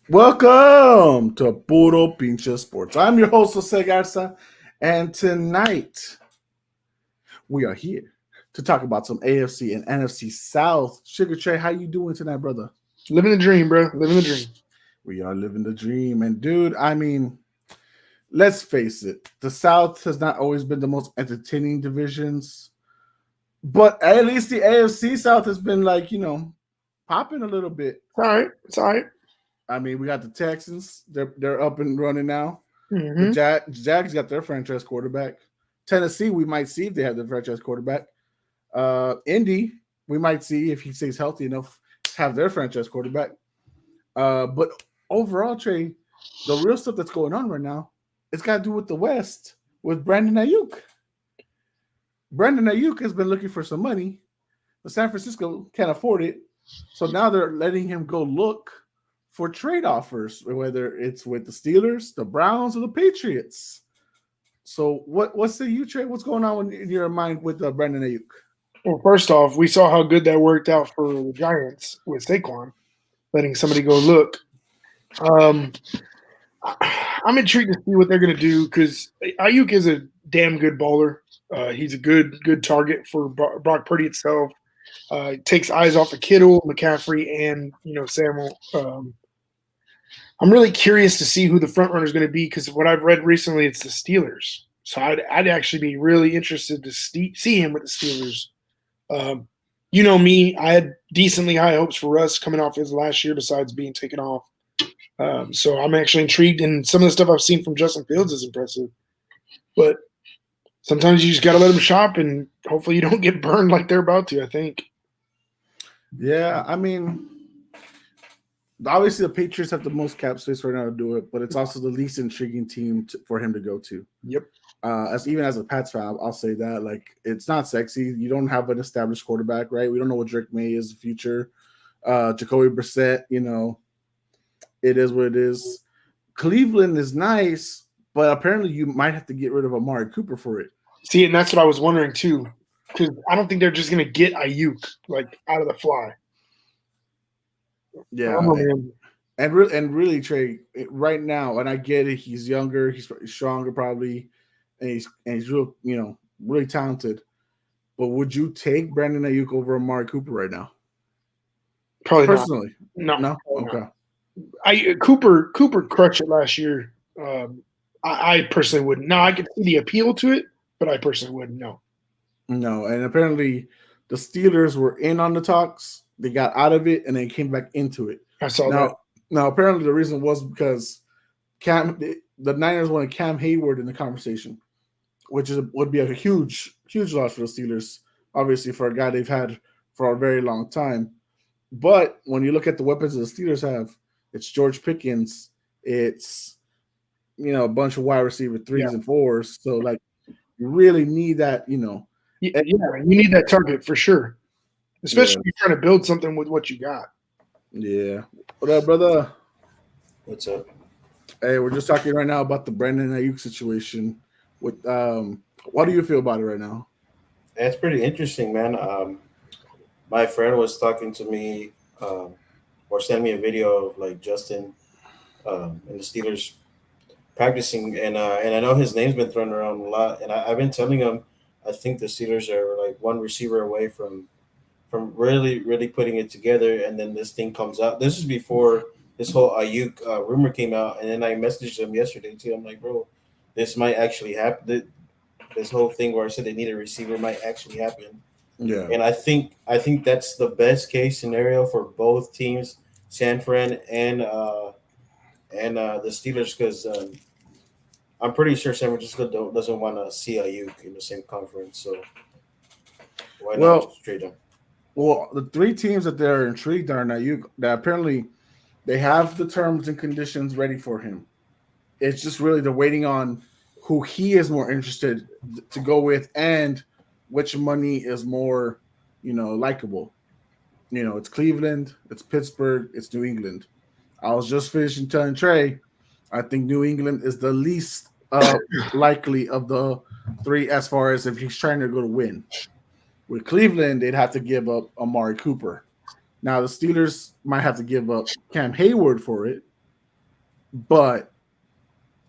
Welcome to Puro Pinche Sports. I'm your host, Jose Garza, and tonight we are here to talk about some AFC and NFC South. Sugar Trey, how you doing tonight, brother? Living the dream, bro. Living the dream. We are living the dream. And dude, let's face it, the South has not always been the most entertaining divisions, but at least the AFC South has been popping a little bit. It's all right. It's all right. We got the Texans. They're up and running now. The Mm-hmm. Jags got their franchise quarterback. Tennessee, we might see if they have their franchise quarterback. Indy, we might see if he stays healthy enough, have their franchise quarterback. But overall, Trey, the real stuff that's going on right now, it's got to do with the West, with Brandon Aiyuk. Brandon Aiyuk has been looking for some money, but San Francisco can't afford it. So now they're letting him go look for trade offers, whether it's with the Steelers, the Browns, or the Patriots. So what's the you trade? What's going on in your mind with Brandon Ayuk? Well, first off, we saw how good that worked out for the Giants with Saquon, letting somebody go look. Um, I'm intrigued to see what they're going to do because Ayuk is a damn good bowler. He's a good target for Brock Purdy itself. Takes eyes off of Kittle, McCaffrey, and Samuel. I'm really curious to see who the front runner is going to be because what I've read recently, it's the Steelers. So I'd actually be really interested to see him with the Steelers. You know me, I had decently high hopes for Russ coming off his last year besides being taken off. So I'm actually intrigued, and some of the stuff I've seen from Justin Fields is impressive. But sometimes you just got to let them shop, and hopefully you don't get burned like they're about to, I think. Yeah, obviously the Patriots have the most cap space right now to do it, but it's also the least intriguing team for him to go to. Yep. As a Pats fan, I'll say that it's not sexy. You don't have an established quarterback, right? We don't know what Drake May is in the future. Jacoby Brissett, it is what it is. Cleveland is nice, but apparently you might have to get rid of Amari Cooper for it. See, and that's what I was wondering too, because I don't think they're just going to get Aiyuk out of the fly. Yeah, and really, Trey, right now, and I get it. He's younger, he's stronger, probably, and he's real, really talented. But would you take Brandon Ayuk over Amari Cooper right now? Probably Personally, not. No. Okay. Cooper crushed it last year. I personally wouldn't. Now I could see the appeal to it, but I personally wouldn't. No, and apparently the Steelers were in on the talks. They got out of it and then came back into it. I saw that. Now, apparently the reason was because the Niners wanted Cam Hayward in the conversation, which would be a huge loss for the Steelers, obviously for a guy they've had for a very long time. But when you look at the weapons that the Steelers have, it's George Pickens, it's a bunch of wide receiver 3s and 4s. So you really need that, Yeah, you need that target for sure. Especially if you're trying to build something with what you got. Yeah. What up, brother? What's up? Hey, we're just talking right now about the Brandon Ayuk situation. What do you feel about it right now? That's pretty interesting, man. My friend was talking to me, or sent me a video of Justin and the Steelers practicing, and I know his name's been thrown around a lot, and I've been telling him I think the Steelers are one receiver away from really putting it together, and then this thing comes out. This is before this whole Ayuk rumor came out, and then I messaged him yesterday too. I'm like, bro, this might actually happen. This whole thing where I said they need a receiver might actually happen. Yeah. And I think that's the best case scenario for both teams, San Fran and the Steelers, because I'm pretty sure San Francisco doesn't want to see Ayuk in the same conference. So why not just trade him? Well, the three teams that they're intrigued are Ayuk. That apparently they have the terms and conditions ready for him. It's just really they're waiting on who he is more interested to go with and which money is more, likable. It's Cleveland, it's Pittsburgh, it's New England. I was just finishing telling Trey, I think New England is the least likely of the three as far as if he's trying to go to win. With Cleveland, they'd have to give up Amari Cooper. Now the Steelers might have to give up Cam Hayward for it, But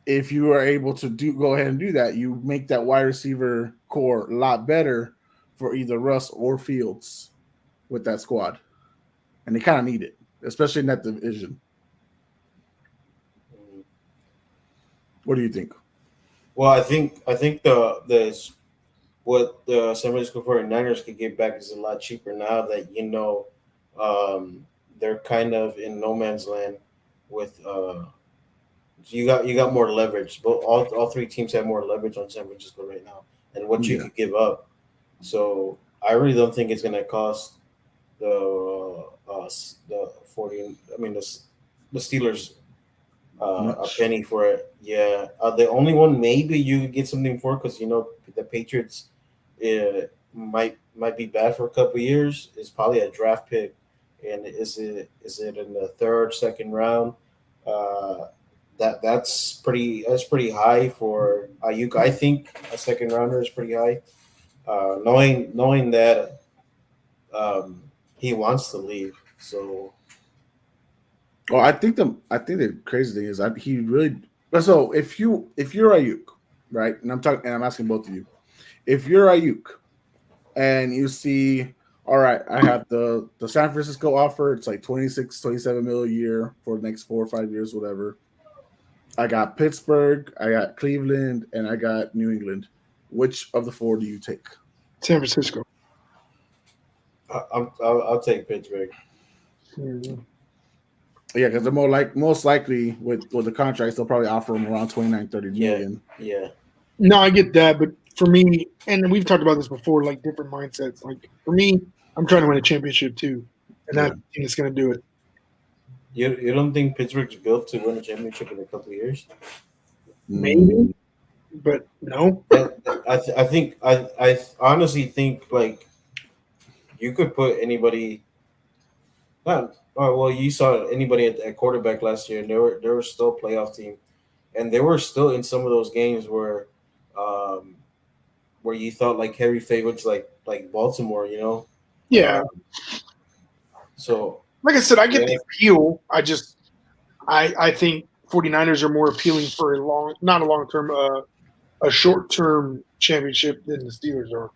if you are able to go ahead and do that, you make that wide receiver core a lot better for either Russ or Fields with that squad. And they kind of need it, especially in that division. What do you think? Well, I think the what the San Francisco 49ers could get back is a lot cheaper now that they're kind of in no man's land with you got more leverage. But all three teams have more leverage on San Francisco right now and what you Yeah. could give up. So I really don't think it's gonna cost the 40. I mean the Steelers a Much. penny for it. Yeah, the only one maybe you could get something for because the Patriots might be bad for a couple years. Is probably a draft pick, and is it in the third, second round? Uh, that's pretty high for Aiyuk. I think a second rounder is pretty high. Knowing that he wants to leave, so Well, I think the crazy thing is he really. So if you're Ayuk, right, and I'm asking both of you, if you're Ayuk and you see, all right, I have the San Francisco offer. It's like 26, 27 mil a year for the next 4 or 5 years, whatever. I got Pittsburgh, I got Cleveland, and I got New England. Which of the four do you take? San Francisco. I'll take Pittsburgh. Mhm. Yeah, because they're most likely with the contracts, they'll probably offer him around 29, 30 Yeah, million. yeah. No, I get that, but for me, and we've talked about this before, like different mindsets. Like for me, I'm trying to win a championship too, and Yeah. that team is going to do it. You don't think Pittsburgh's built to win a championship in a couple of years? Maybe, but no. I honestly think like you could put anybody. Not well, you saw anybody at quarterback last year, and they were still a playoff team, and they were still in some of those games um, where you thought like heavy favorites like Baltimore, Yeah, So like I said, I get yeah, the appeal. I think 49ers are more appealing for not a long term, a short term championship than the Steelers are.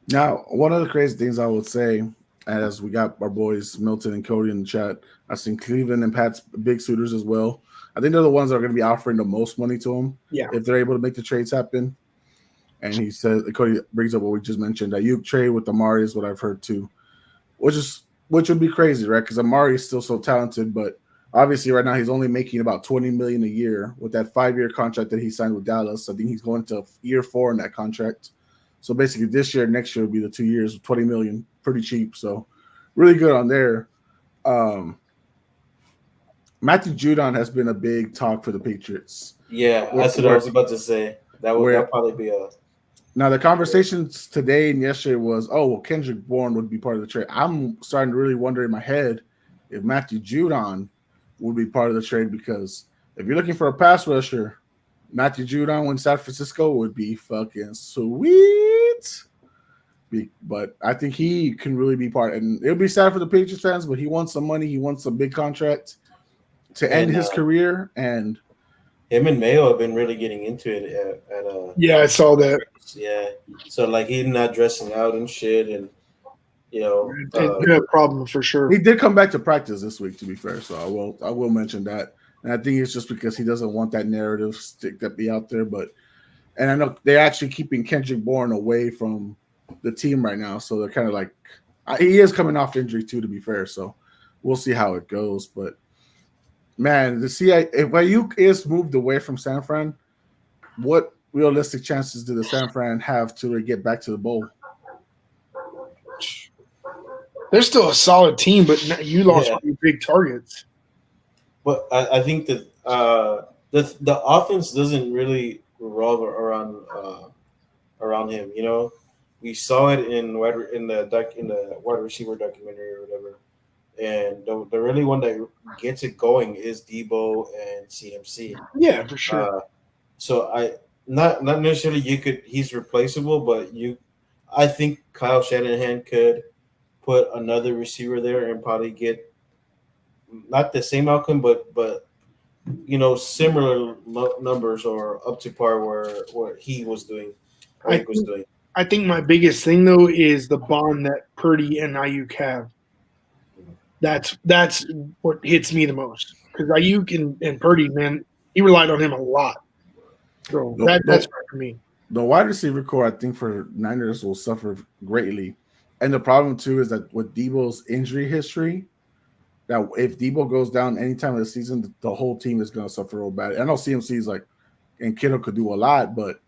Now, one of the crazy things I would say, as we got our boys Milton and Cody in the chat, I've seen Cleveland and Pat's big suitors as well. I think they're the ones that are going to be offering the most money to him Yeah, if they're able to make the trades happen. And he says, Cody brings up what we just mentioned. Ayuk trade with Amari is what I've heard too, which would be crazy, right? Because Amari is still so talented, but obviously right now he's only making about 20 million a year with that 5-year contract that he signed with Dallas. I think he's going to year 4 in that contract. So basically this year, next year would be the 2 years of 20 million, pretty cheap. So really good on there. Matthew Judon has been a big talk for the Patriots. yeah, that's what I was about to say. That'll probably be a Now the conversations today and yesterday was, oh well, Kendrick Bourne would be part of the trade. I'm starting to really wonder in my head if Matthew Judon would be part of the trade because if you're looking for a pass rusher, Matthew Judon in San Francisco would be fucking sweet. But I think he can really be part, and it'll be sad for the Patriots fans. But he wants some money. He wants a big contract to end his career, and him and Mayo have been really getting into it yeah, I saw that. yeah. So like he's not dressing out and shit, and It's been a problem for sure. he did come back to practice this week. To be fair, so I will mention that. And I think it's just because he doesn't want that narrative to be out there. And I know they're actually keeping Kendrick Bourne away from the team right now, so they're kind of like he is coming off injury too. To be fair, so we'll see how it goes. But man, if Aiyuk is moved away from San Fran, what realistic chances do the San Fran have to get back to the bowl? They're still a solid team, but you lost one of your big targets. But I think that the offense doesn't really revolve around him. We saw it in the wide receiver documentary or whatever. And the really one that gets it going is Debo and CMC. Yeah, for sure. So I not necessarily he's replaceable, but I think Kyle Shanahan could put another receiver there and probably get not the same outcome, but similar numbers or up to par where what he was doing. I think my biggest thing though is the bond that Purdy and Aiyuk have. That's what hits me the most because Aiyuk and Purdy, man, he relied on him a lot. So that's right for me. The wide receiver core, I think, for Niners will suffer greatly. And the problem, too, is that with Debo's injury history, that if Debo goes down any time of the season, the whole team is going to suffer real bad. I know CMC's and Kittle could do a lot, but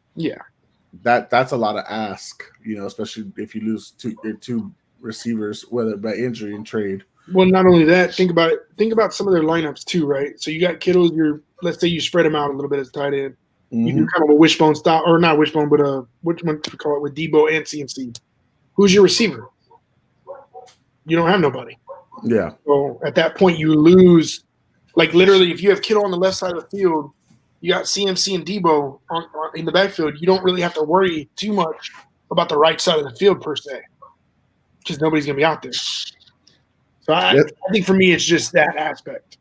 that's a lot of ask, especially if you lose your two receivers, whether by injury and trade. Well, not only that, think about it. Think about some of their lineups, too, right? So you got Kittle, let's say you spread him out a little bit as tight end. Mm-hmm. You do kind of a wishbone style, or not wishbone, but which one do we call it with Debo and CMC? Who's your receiver? You don't have nobody. Yeah. So at that point, you lose. Like literally, if you have Kittle on the left side of the field, you got CMC and Debo in the backfield. You don't really have to worry too much about the right side of the field per se, because nobody's gonna be out there. So I think for me, it's just that aspect.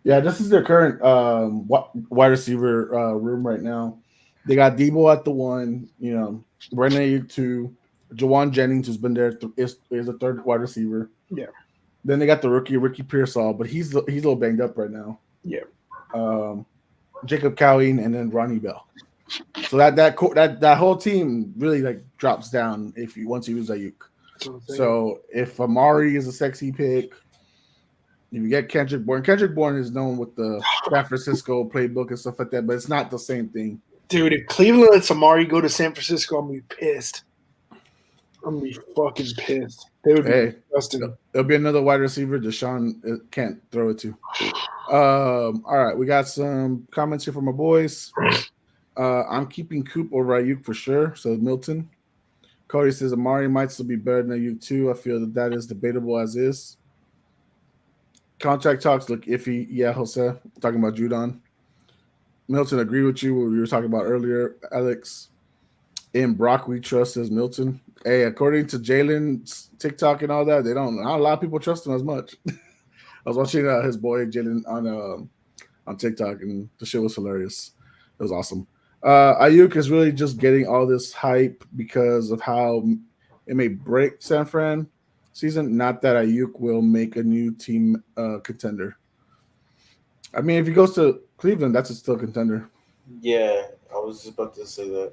Yeah, this is their current wide receiver room right now. They got Debo at the 1, Brandon Aiyuk 2, Jawan Jennings, who's been there, is the third wide receiver. Yeah. Then they got the rookie, Ricky Pearsall, but he's a little banged up right now. Yeah. Jacob Cowing and then Ronnie Bell. So that whole team really drops down once you lose Aiyuk. So if Amari is a sexy pick. If you get Kendrick Bourne is known with the San Francisco playbook and stuff like that, but it's not the same thing. Dude, if Cleveland lets Amari go to San Francisco, I'm going to be pissed. I'm going to be fucking pissed. They would be disgusting. There'll be another wide receiver Deshaun can't throw it to. All right, we got some comments here from my boys. I'm keeping Coop over Aiyuk for sure, so Milton. Cody says Amari might still be better than Aiyuk too. I feel that is debatable as is. Contract talks look iffy. Yeah, Jose. Talking about Judon. Milton, agree with you what we were talking about earlier, Alex. In Brock, we trust, says Milton. Hey, according to Jalen's TikTok and all that, not a lot of people trust him as much. I was watching his boy Jalen on TikTok, and the shit was hilarious. It was awesome. Aiyuk is really just getting all this hype because of how it may break San Fran season. Not that Aiyuk will make a new team contender. I mean, if he goes to Cleveland, that's still a contender. Yeah, I was just about to say that.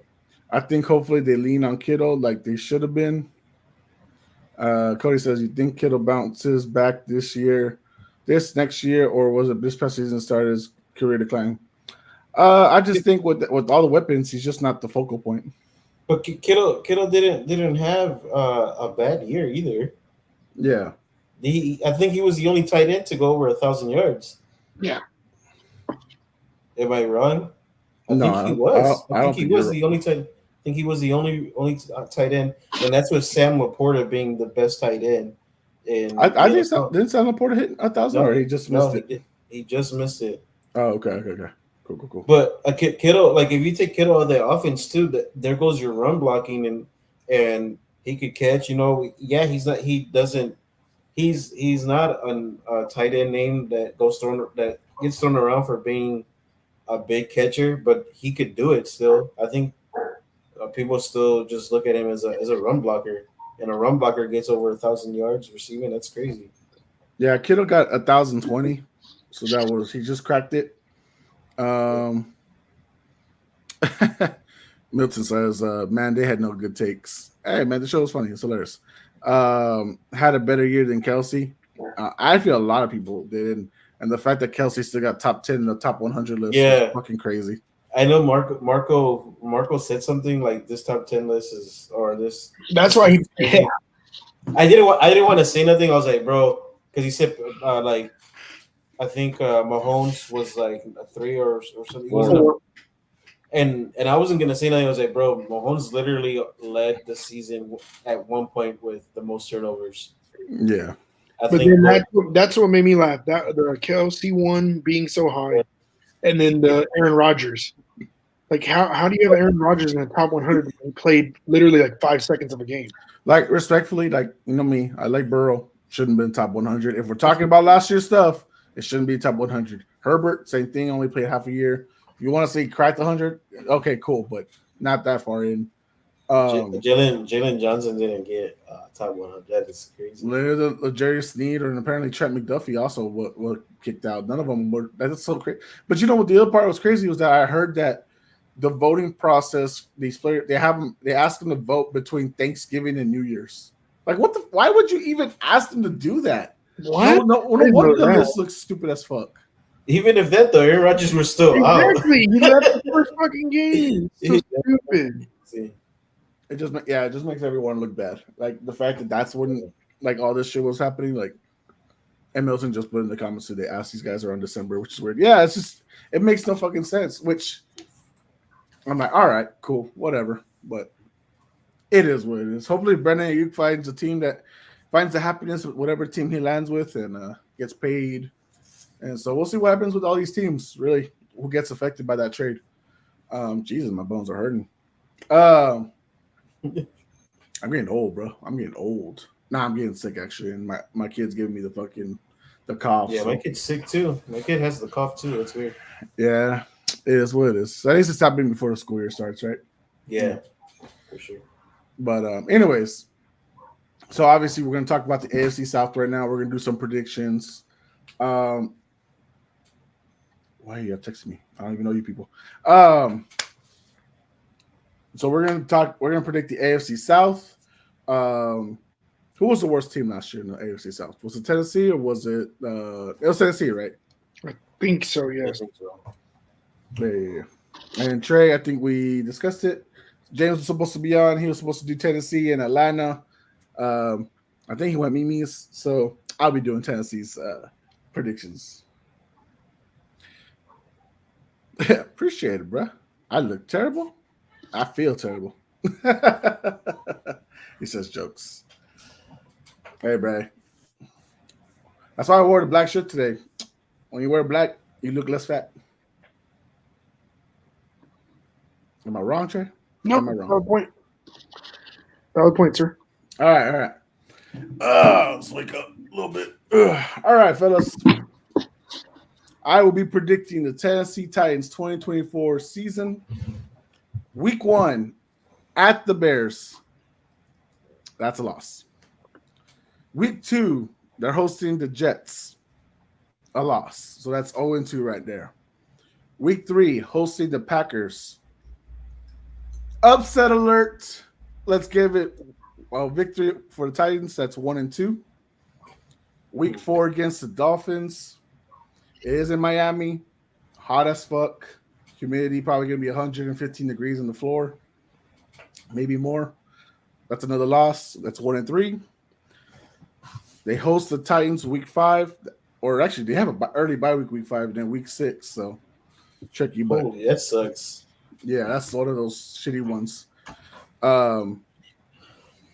I think hopefully they lean on Kittle like they should have been. Cody says, you think Kittle bounces back this next year, or was it this past season started his career decline? I just think with all the weapons, he's just not the focal point. But Kittle didn't have a bad year either. Yeah. I think he was the only tight end to go over 1,000 yards. Yeah. Am I wrong? I think he was. I think he was the only tight. I think he was the only tight end, and that's with Sam Laporta being the best tight end. I didn't Sam Laporta hit 1,000, or he just missed it? He just missed it. Oh, okay. Cool. But Kittle, if you take Kittle out of the offense too, there goes your run blocking, and he could catch. Yeah, he's not. He doesn't. He's not a tight end name that gets thrown around for being a big catcher, but he could do it still. I think people still just look at him as a run blocker, and a run blocker gets over 1,000 yards receiving. That's crazy. Yeah, Kittle got 1,020, so he just cracked it. Milton says, man, they had no good takes. Hey, man, the show was funny. It's hilarious. Had a better year than Kelsey. I feel a lot of people did, and the fact that Kelsey still got top 10 in the top 100 list is fucking crazy. I know Marco said something like this top 10 list is, or this. That's why he. I didn't want to say nothing. I was like, bro, because he said I think Mahomes was like a 3 or something. And I wasn't gonna say nothing. I was like, bro, Mahomes literally led the season at one point with the most turnovers. Yeah, that's what made me laugh. That the Kelsey one being so high, and then the Aaron Rodgers. Like, how do you have Aaron Rodgers in the top 100? He played literally 5 seconds of a game. Respectfully, me, I like Burrow. Shouldn't have been top 100. If we're talking about last year's stuff, It shouldn't be top 100. Herbert, same thing, only played half a year. If you want to say cracked 100, okay, cool, but not that far in. Jalen Johnson didn't get top 100. That is crazy. Jerry Sneed and apparently Trent McDuffie also were kicked out. None of them were. That's so crazy. But you know what? The other part was crazy was that I heard that the voting process, these players, they ask them to vote between Thanksgiving and New Year's. Like, what the? Why would you even ask them to do that? What? No wonder the list looks stupid as fuck. Even if that, though, Aaron Rodgers was still out. Exactly. He left the first fucking game. So stupid. See. It just makes everyone look bad. Like the fact that that's when like all this shit was happening. Like, and Milton just put in the comments today, asked these guys around December, which is weird. Yeah, it's just it makes no fucking sense. Which I'm like, all right, cool, whatever. But it is what it is. Hopefully, Brandon Aiyuk finds a team that finds the happiness with whatever team he lands with and gets paid. And so we'll see what happens with all these teams. Really, who gets affected by that trade? Jesus, my bones are hurting. I'm getting old, bro. I'm getting old. Nah, I'm getting sick actually, and my kid's giving me the cough. Yeah, my kid's sick too. My kid has the cough too. That's weird. Yeah, it is what it is. So I need to stop in before the school year starts, right? Yeah, for sure. But anyways, so obviously we're gonna talk about the AFC South right now. We're gonna do some predictions. Why are you texting me? I don't even know you people. So we're gonna predict the AFC South. Who was the worst team last year in the AFC South? Was it Tennessee or was it was Tennessee, right? I think so, yes. Yeah. And Trey, I think we discussed it. James was supposed to be on. He was supposed to do Tennessee and Atlanta. I think he went Mimi's, so I'll be doing Tennessee's predictions. Appreciate it, bro. I look terrible. I feel terrible. He says jokes. Hey, bro. That's why I wore the black shirt today. When you wear black, you look less fat. Am I wrong, Trey? No, am I wrong? valid point. Valid point, sir. All right. Let's wake up a little bit. All right, fellas. I will be predicting the Tennessee Titans 2024 season. Week 1 at the Bears. That's a loss. Week 2, they're hosting the Jets. A loss. So that's 0-2 right there. Week 3, hosting the Packers. Upset alert. Let's give it a victory for the Titans. That's 1-2. Week 4 against the Dolphins. It is in Miami. Hot as fuck. Humidity probably going to be 115 degrees on the floor. Maybe more. That's another loss. That's 1-3. They host the Titans week 5. Or actually, they have an early bye week 5, and then week 6. So, tricky. But holy, that sucks. Yeah, that's one of those shitty ones.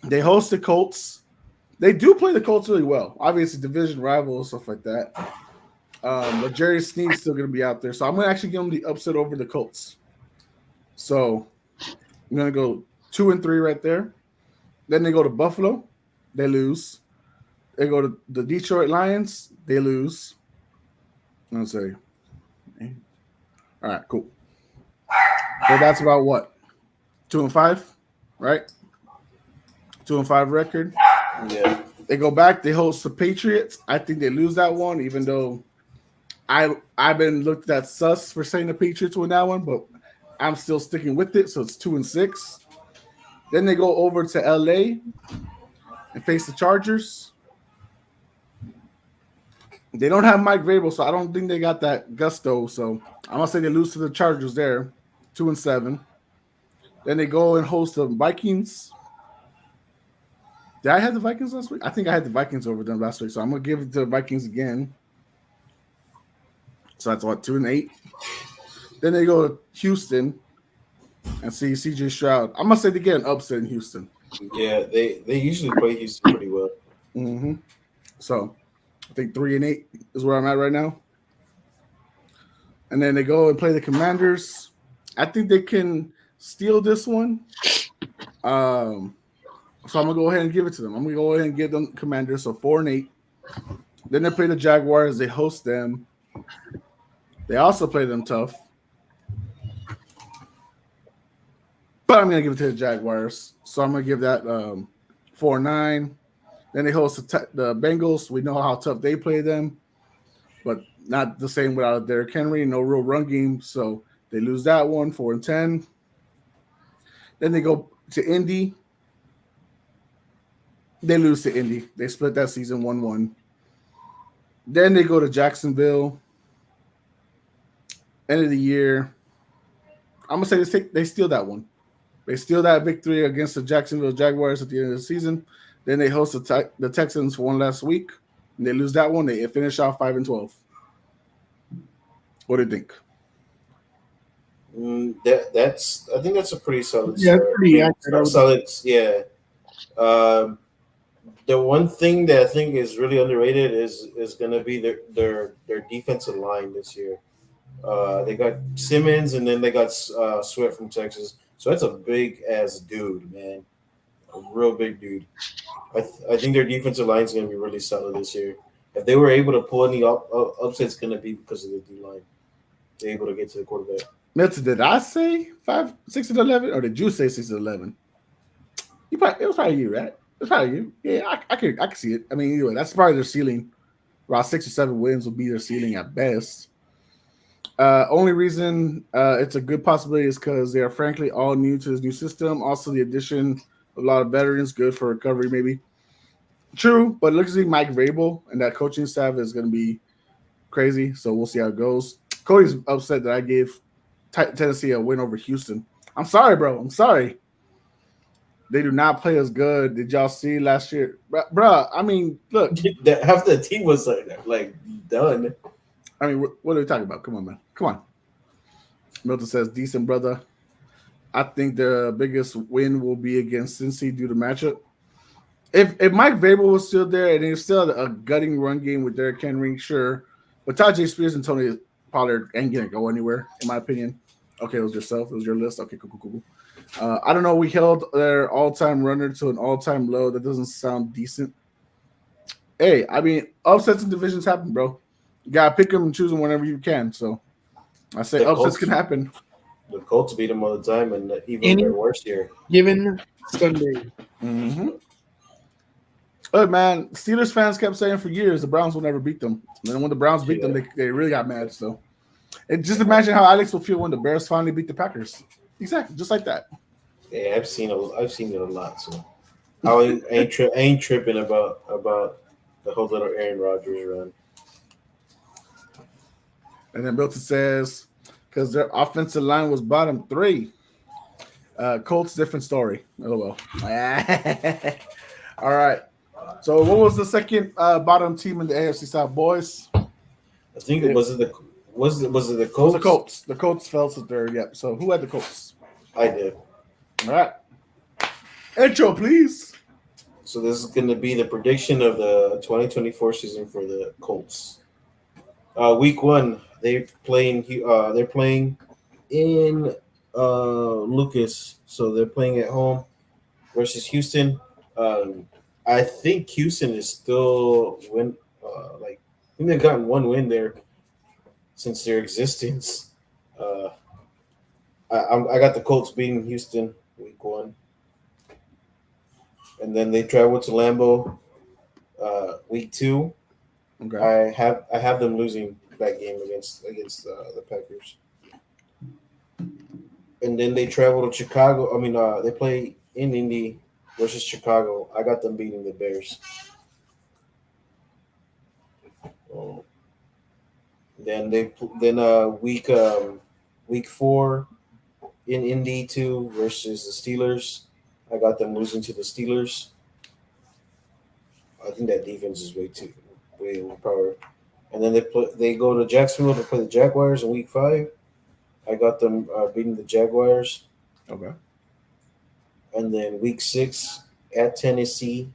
They host the Colts. They do play the Colts really well. Obviously, division rivals, stuff like that. But Jerry Sneed's still going to be out there. So I'm going to actually give them the upset over the Colts. So I'm going to go 2-3 right there. Then they go to Buffalo. They lose. They go to the Detroit Lions. They lose. Let's say. All right, cool. So that's about what? 2-5, right? 2-5 record. Yeah. They go back. They host the Patriots. I think they lose that one, even though I've been looked at sus for saying the Patriots win that one, but I'm still sticking with it. So it's 2-6. Then they go over to LA and face the Chargers. They don't have Mike Vrabel, so I don't think they got that gusto. So I'm gonna say they lose to the Chargers there, 2-7. Then they go and host the Vikings. Did I have the Vikings last week? I think I had the Vikings over them last week, so I'm gonna give it to the Vikings again. So that's what, 2-8. Then they go to Houston and see CJ Stroud. I'm gonna say they get an upset in Houston. Yeah, they usually play Houston pretty well. Mm-hmm. So I think 3-8 is where I'm at right now. And then they go and play the Commanders. I think they can steal this one. So I'm gonna go ahead and give it to them. I'm gonna go ahead and give them Commanders. So 4-8. Then they play the Jaguars. They host them. They also play them tough. But I'm going to give it to the Jaguars. So I'm going to give that 4-9. Then they host the Bengals. We know how tough they play them, but not the same without Derrick Henry. No real run game. So they lose that one, 4-10. Then they go to Indy. They lose to Indy. They split that season 1-1. Then they go to Jacksonville. End of the year. I'm going to say they steal that one. They steal that victory against the Jacksonville Jaguars at the end of the season. Then they host the Texans for one last week. And they lose that one. They finish off 5-12. What do you think? I think that's a pretty solid. Yeah, pretty accurate. Solid. Yeah. The one thing that I think is really underrated is going to be their defensive line this year. They got Simmons, and then they got Sweat from Texas. So that's a big ass dude, man. A real big dude. I think their defensive line is going to be really solid this year. If they were able to pull any upsets, it's going to be because of the D line. They're able to get to the quarterback. Milton, did I say 6-11, or did you say 6-11? It was probably you, right? It was probably you. Yeah, I can see it. I mean, anyway, that's probably their ceiling. Around 6 or 7 wins will be their ceiling at best. Only reason it's a good possibility is because they are frankly all new to this new system. Also, the addition of a lot of veterans, good for recovery, maybe. True, but it looks like Mike Vrabel and that coaching staff is going to be crazy. So we'll see how it goes. Cody's upset that I gave Tennessee a win over Houston. I'm sorry, bro. I'm sorry. They do not play as good. Did y'all see last year, bro? I mean, look, half the team was like done. I mean, what are we talking about? Come on, man. Come on. Milton says, decent, brother. I think the biggest win will be against Cincy due to matchup. If Mike Vrabel was still there and there's still a gutting run game with Derrick Henry, sure. But Tajay Spears and Tony Pollard ain't going to go anywhere, in my opinion. Okay, it was yourself. It was your list. Okay, cool. I don't know. We held their all-time runner to an all-time low. That doesn't sound decent. Hey, I mean, upsets and divisions happen, bro. You got to pick them and choose them whenever you can. So I say upsets can happen. The Colts beat them all the time, and even their worst year. Given Sunday. Mm-hmm. Look, man, Steelers fans kept saying for years the Browns will never beat them. And then when the Browns beat them, they really got mad. So and just imagine how Alex will feel when the Bears finally beat the Packers. Exactly, just like that. Yeah, I've seen it a lot. So I ain't tripping about the whole little Aaron Rodgers run. And then Milton says, because their offensive line was bottom 3. Colts, different story. LOL. All right. So what was the second bottom team in the AFC South, boys? I think was it the Colts? It was the Colts. The Colts fell to third. Yep. So who had the Colts? I did. All right. Intro, please. So this is going to be the prediction of the 2024 season for the Colts. Week 1, they're playing in Lucas, so they're playing at home versus Houston. I think Houston is still I think they've gotten one win there since their existence. I got the Colts beating Houston week 1, and then they travel to Lambeau week 2. Okay. I have them losing that game against the Packers, and then they travel to Chicago. I mean, they play in Indy versus Chicago. I got them beating the Bears. Then week 4 in Indy 2 versus the Steelers. I got them losing to the Steelers. I think that defense is way overpowered. And then they go to Jacksonville to play the Jaguars in week 5. I got them beating the Jaguars. Okay. And then week 6 at Tennessee,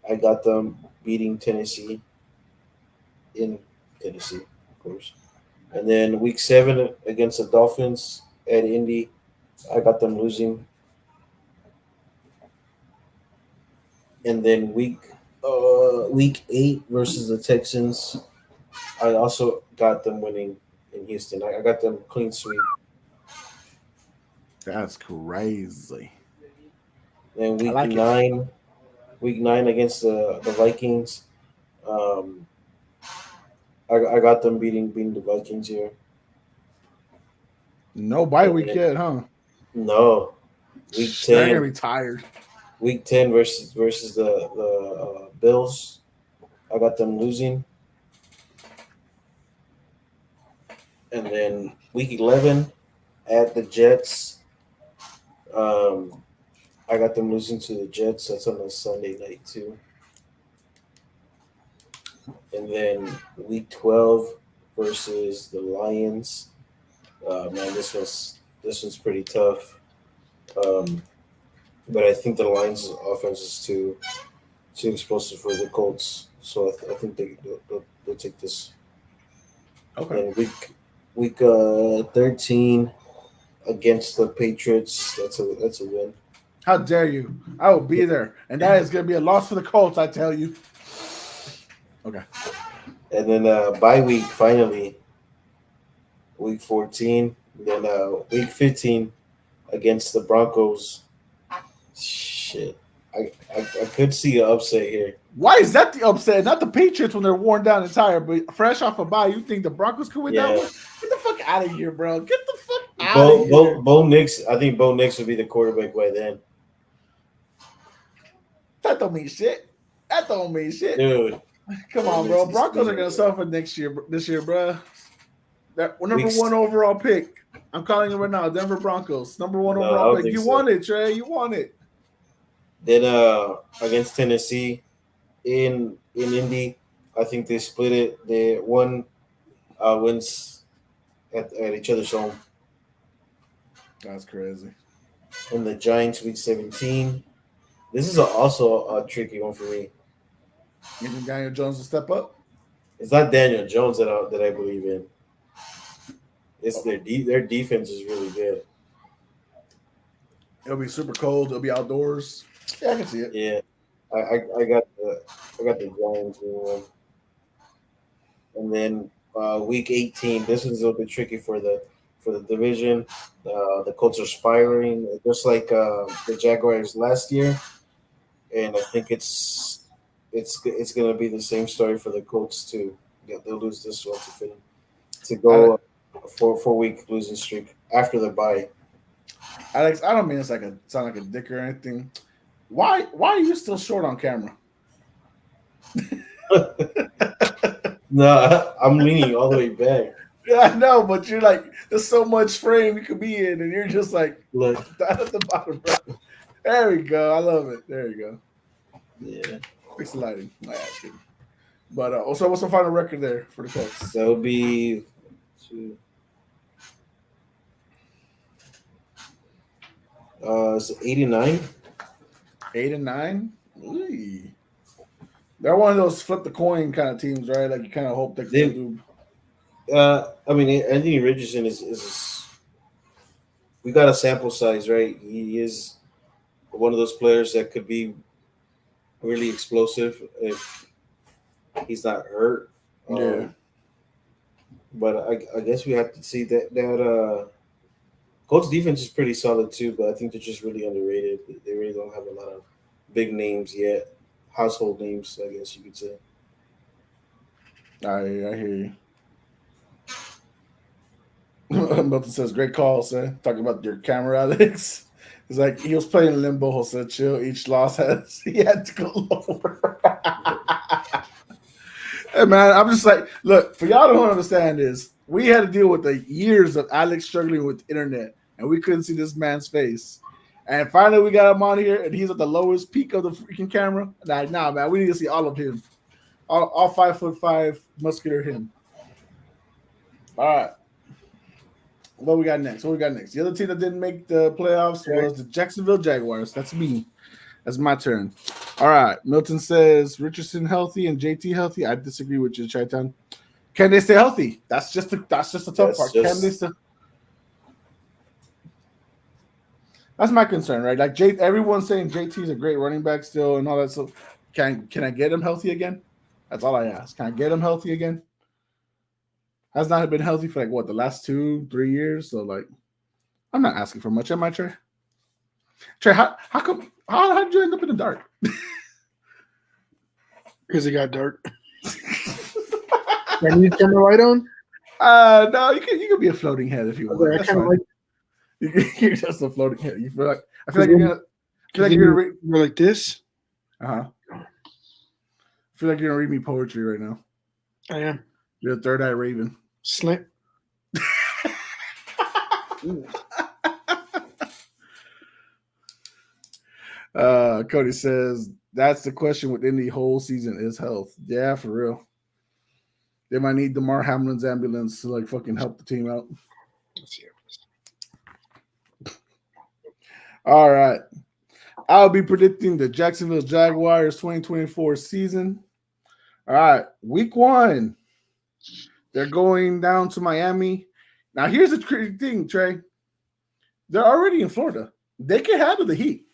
I got them beating Tennessee in Tennessee, of course. And then week 7 against the Dolphins at Indy, I got them losing. And then week week 8 versus the Texans. I also got them winning in Houston. I got them clean sweep. That's crazy. Then I like it. week 9 against the Vikings. I got them beating the Vikings here. No bye And week then, yet, huh? no, week They're gonna 10, be tired. week 10 versus the Bills. I got them losing, and then week 11 at the Jets. I got them losing to the Jets. That's on a Sunday night too. And then week 12 versus the Lions. Man, this one's pretty tough. But I think the Lions' offense is too explosive for the Colts. So I think they'll take this. Okay. And week 13 against the Patriots. That's a win. How dare you? I will be there, and that is gonna be a loss for the Colts. I tell you. Okay. And then bye week finally. Week 14. Then week 15 against the Broncos. Shit. I could see an upset here. Why is that the upset? Not the Patriots when they're worn down and tired, but fresh off a bye, you think the Broncos could win that Yeah. one? Get the fuck out of here, bro. Get the fuck out of here. Bo Nix, I think Bo Nix would be the quarterback by then. That don't mean shit. That don't mean shit. Dude. Come on, bro. Broncos are gonna suffer this year, bro. That number 1 overall pick. I'm calling it right now. Denver Broncos, number 1 overall pick. You won it, Trey. You won it. Then against Tennessee in Indy, I think they split it. They won wins at each other's home. That's crazy. And the Giants week 17. This is also a tricky one for me. You think Daniel Jones will step up? It's not Daniel Jones that I believe in. It's their defense is really good. It'll be super cold. It'll be outdoors. Yeah, I can see it. Yeah, I got the Giants win. And then week 18. This is a little bit tricky for the division. The Colts are spiraling just like the Jaguars last year, and I think it's going to be the same story for the Colts too. Yeah, they'll lose this one to go a 4-week losing streak after the bye. Alex, I don't mean it's sound like a dick or anything. Why are you still short on camera? No, I'm leaning all the way back. Yeah, I know, but you're like, there's so much frame you could be in, and you're just like, Look, down at the bottom, bro. There we go. I love it. There you go. yeah, Fix the lighting. My ass kidding. But also, what's the final record there for the Colts? that would be 2. It's 89. 8-9. Ooh. They're one of those flip the coin kind of teams, right? Like you kind of hope they can do. I mean, Anthony Richardson is. We got a sample size, right? He is one of those players that could be really explosive if he's not hurt. Yeah. But I guess we have to see that Colts defense is pretty solid too, but I think they're just really underrated. They really don't have a lot of big names yet, household names, I guess you could say. I hear you. Milton says, great call, sir. Talking about your camera, Alex. It's like he was playing limbo. He said, chill. Each loss he had to go lower. Hey, man, I'm just like, look, for y'all to don't understand is we had to deal with the years of Alex struggling with internet, and we couldn't see this man's face. And finally, we got him on here, and he's at the lowest peak of the freaking camera. Like, nah, man, we need to see all of him. All 5'5" muscular him. All right. What we got next? The other team that didn't make the playoffs was the Jacksonville Jaguars. That's me. That's my turn. All right. Milton says Richardson healthy and JT healthy. I disagree with you, Chaitan. Can they stay healthy? That's just the tough part. Can they stay? That's my concern, right? Like everyone's saying JT is a great running back still and all that stuff. Can I get him healthy again? That's all I ask. Can I get him healthy again? Has not been healthy for the last 2-3 years. So I'm not asking for much, am I, Trey? Trey, how did you end up in the dark? Because it got dark. I need to turn the light on. No, you can be a floating head if you want. That's fine. You're just a floating head. You feel like you're like this. I feel like you're gonna read me poetry right now. I am. You're a third eye raven. Slant. Cody says that's the question within the whole season is health. Yeah, for real. They might need DeMar Hamlin's ambulance to fucking help the team out. All right. I'll be predicting the Jacksonville Jaguars 2024 season. All right. Week 1. They're going down to Miami. Now, here's the crazy thing, Trey. They're already in Florida. They can handle the heat.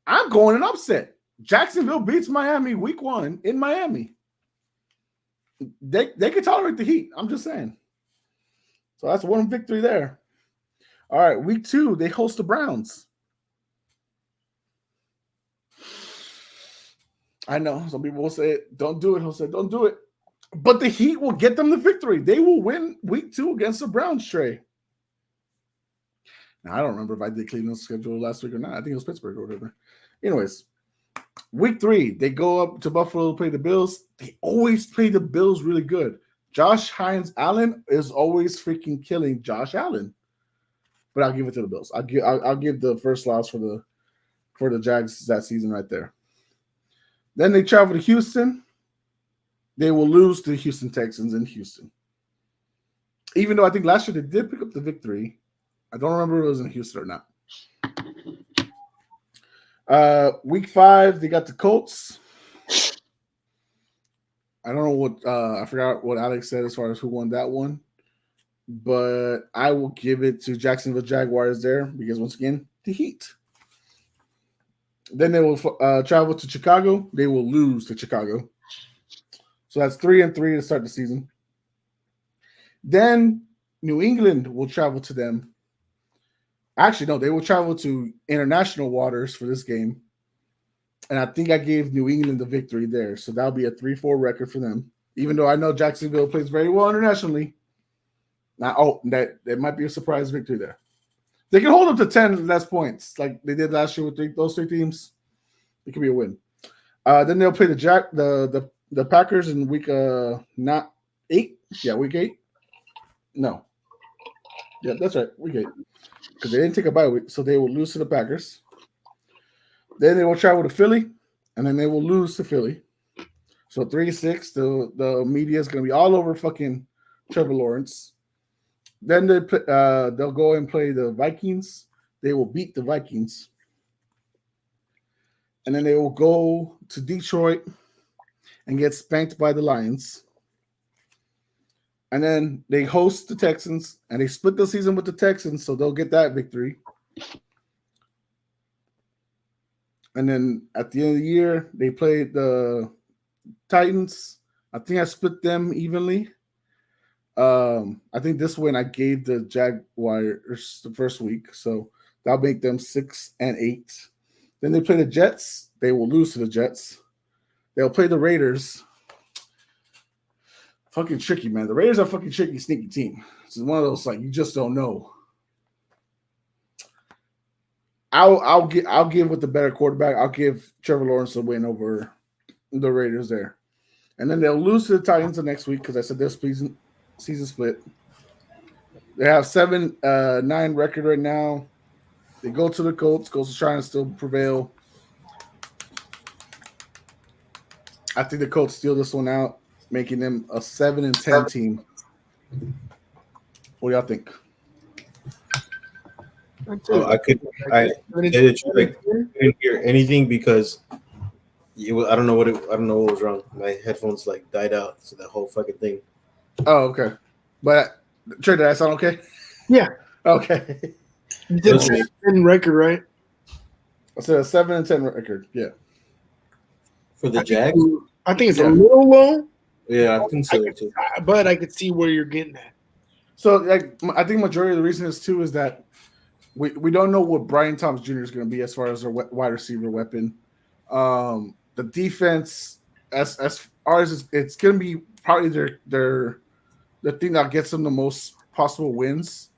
I'm going an upset. Jacksonville beats Miami week 1 in Miami. They can tolerate the heat. I'm just saying. So that's one victory there. All right, week 2, they host the Browns. I know some people will say, don't do it. He'll say, don't do it. But the Heat will get them the victory. They will win week 2 against the Browns, Trey. Now, I don't remember if I did Cleveland's schedule last week or not. I think it was Pittsburgh or whatever. Anyways, week 3, they go up to Buffalo to play the Bills. They always play the Bills really good. Josh Hines Allen is always freaking killing Josh Allen. But I'll give it to the Bills. I'll give the first loss for the Jags that season right there. Then they travel to Houston. They will lose to the Houston Texans in Houston. Even though I think last year they did pick up the victory. I don't remember if it was in Houston or not. Week 5, they got the Colts. I don't know what I forgot what Alex said as far as who won that one. But I will give it to Jacksonville Jaguars there because, once again, the Heat. Then they will travel to Chicago. They will lose to Chicago. So that's 3-3 to start the season. Then New England will travel to them. Actually, no, they will travel to international waters for this game. And I think I gave New England the victory there. So that'll be a 3-4 record for them. Even though I know Jacksonville plays very well internationally. Now, that might be a surprise victory there. They can hold up to 10 less points like they did last year with those 3 teams. It could be a win. Then they'll play the Packers in week 8. Yeah, week 8. No. Yeah, that's right. Week 8. Because they didn't take a bye week, so they will lose to the Packers. Then they will travel to Philly, and then they will lose to Philly. So 3-6. The media is going to be all over fucking Trevor Lawrence. Then they'll go and play the Vikings. They will beat the Vikings. And then they will go to Detroit and get spanked by the Lions. And then they host the Texans, and they split the season with the Texans, so they'll get that victory. And then at the end of the year, they play the Titans. I think I split them evenly. I think this win I gave the Jaguars the first week, so that'll make them 6-8. Then they play the Jets. They will lose to the Jets. They'll play the Raiders. Fucking tricky, man. The Raiders are a fucking tricky, sneaky team. It's one of those you just don't know. I'll give with the better quarterback. I'll give Trevor Lawrence a win over the Raiders there, and then they'll lose to the Titans the next week because I said this season split. They have 7-9 record right now. They go to the Colts. Colts are trying to still prevail. I think the Colts steal this one out, making them a 7-10 team. What do y'all think? I didn't hear anything because I don't know what was wrong. My headphones died out, so that whole fucking thing. Oh, okay. But Trey, did that sound okay? Yeah. Okay. You did say 10 record, right? I said a 7-10 record. Yeah. For the Jags? I think it's a little low. Yeah, I consider it too. But I could see where you're getting at. So, like, I think majority of the reason is too is that we don't know what Brian Thomas Jr. is going to be as far as a wide receiver weapon. The defense, as far as it's going to be probably their the thing that gets them the most possible wins,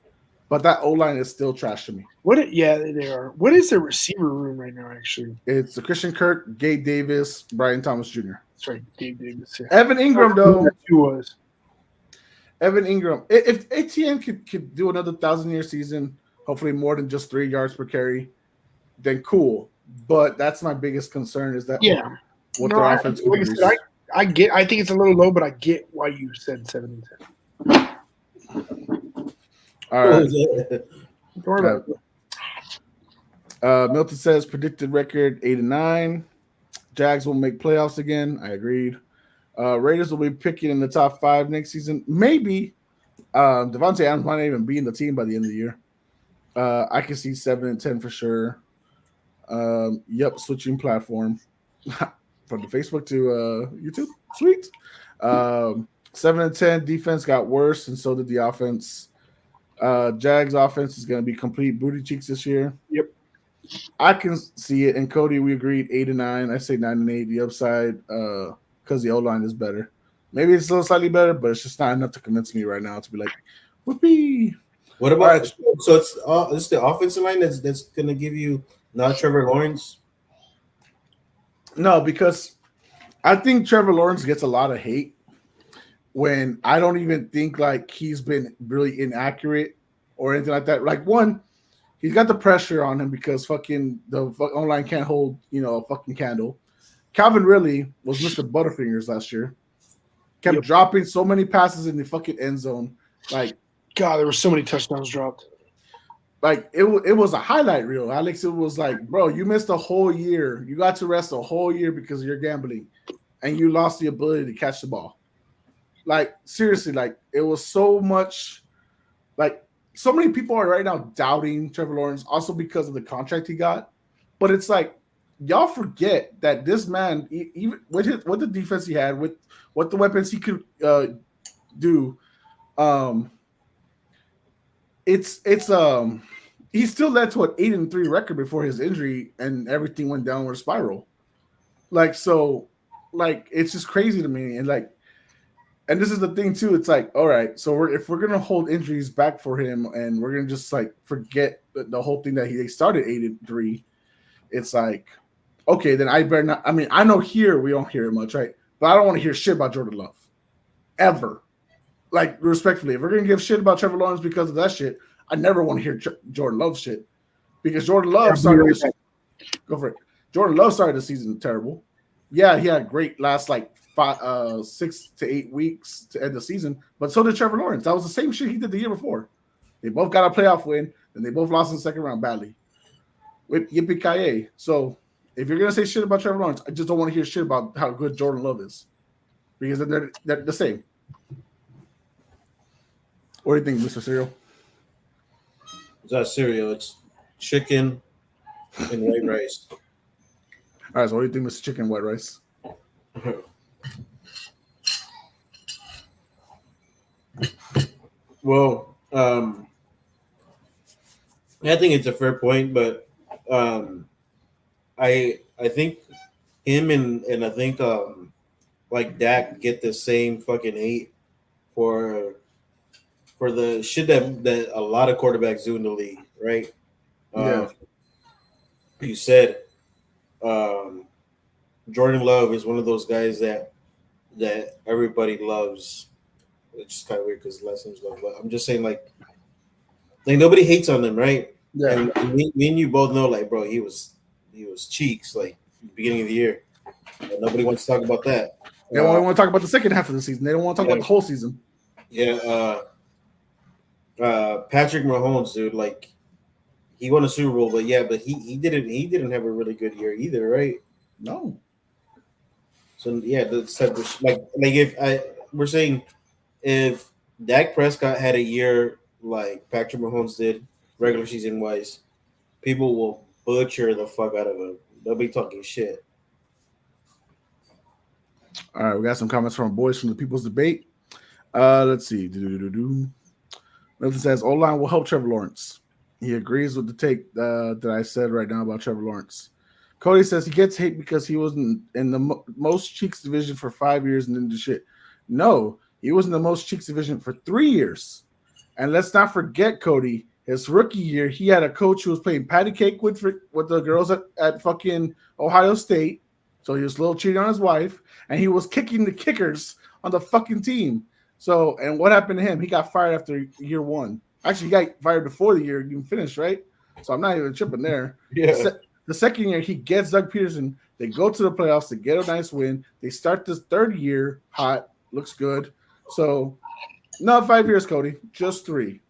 but that O line is still trash to me. They are. What is their receiver room right now? Actually, It's the Christian Kirk, Gabe Davis, Brian Thomas Jr. that's right, Gabe Davis. Yeah. Evan Ingram though. Who was? Evan Ingram. If ATN could do another 1,000-year season, hopefully more than just 3 yards per carry, then cool. But that's my biggest concern is that what their offense could produce. I think it's a little low, but I get why you said 7 and 10. All right. Don't worry about it. Milton says predicted record 8-9. Jags will make playoffs again. I agreed. Raiders will be picking in the top 5 next season. Maybe Devontae Adams might not even be in the team by the end of the year. I can see 7 and 10 for sure. Switching platform from the Facebook to YouTube. Sweet. 7 and 10 defense got worse, and so did the offense. Jags offense is going to be complete booty cheeks this year. Yep. I can see it. And Cody, we agreed 8-9. I say 9 and 8. The upside, because the O line is better. Maybe it's a little slightly better, but it's just not enough to convince me right now to be like, whoopee. What about so it's the offensive line that's gonna give you not Trevor Lawrence? No, because I think Trevor Lawrence gets a lot of hate when I don't even think like he's been really inaccurate or anything like that. Like one, he's got the pressure on him because fucking the online can't hold, a fucking candle. Calvin Ridley was Mr. Butterfingers last year. Kept dropping so many passes in the fucking end zone. Like, God, there were so many touchdowns dropped. Like, it was a highlight reel, Alex. It was like, bro, you missed a whole year. You got to rest a whole year because of your gambling, and you lost the ability to catch the ball. Like, seriously, like, it was so much – like, so many people are right now doubting Trevor Lawrence also because of the contract he got. But it's like, y'all forget that this man, even with the defense he had, with what the weapons he could do, he still led to an 8-3 record before his injury, and everything went downward spiral. Like, so, like, it's just crazy to me. And this is the thing too. It's like, all right, so if we're gonna hold injuries back for him, and we're gonna just like forget the whole thing that they started 8-3, it's like, okay, then I better not. I mean, I know here we don't hear it much, right? But I don't want to hear shit about Jordan Love, ever. Like, respectfully, if we're gonna give shit about Trevor Lawrence because of that shit, I never want to hear Jordan Love shit, because Jordan Love started. Go for it. Jordan Love started the season terrible. Yeah, he had a great last 6 to 8 weeks to end the season, but so did Trevor Lawrence. That was the same shit he did the year before. They both got a playoff win, and they both lost in the second round badly. With yippee-ki-yay. So if you're gonna say shit about Trevor Lawrence, I just don't want to hear shit about how good Jordan Love is, because they're the same. What do you think, Mr. Cereal? It's not cereal. It's chicken and white rice. All right. So what do you think, Mr. Chicken and white rice? Well, I think it's a fair point, but I think him and I think like Dak get the same fucking hate for the shit that a lot of quarterbacks do in the league, right? Yeah. You said Jordan Love is one of those guys that everybody loves. It's just kind of weird because last name's Love, but I'm just saying like nobody hates on him, right? Yeah. And me and you both know, like, bro, he was cheeks like beginning of the year. And nobody wants to talk about that. They only want to talk about the second half of the season. They don't want to talk about the whole season. Yeah. Patrick Mahomes, dude, like he won a Super Bowl, but he didn't have a really good year either, right? No. So yeah, we're saying if Dak Prescott had a year like Patrick Mahomes did, regular season wise, people will butcher the fuck out of him. They'll be talking shit. All right, we got some comments from boys from the People's Debate. Let's see. Milton says O-line will help Trevor Lawrence. He agrees with the take that I said right now about Trevor Lawrence. Cody says he gets hate because he was in the most cheeks division for 5 years and didn't do shit. No, he was in the most cheeks division for 3 years. And let's not forget, Cody, his rookie year, he had a coach who was playing patty cake with the girls at fucking Ohio State. So he was a little cheating on his wife, and he was kicking the kickers on the fucking team. So, and what happened to him? He got fired after year one. Actually, he got fired before the year even finished, right? So I'm not even tripping there. Yeah. The second year, he gets Doug Peterson. They go to the playoffs. They get a nice win. They start this third year hot. Looks good. So, not 5 years, Cody. Just three.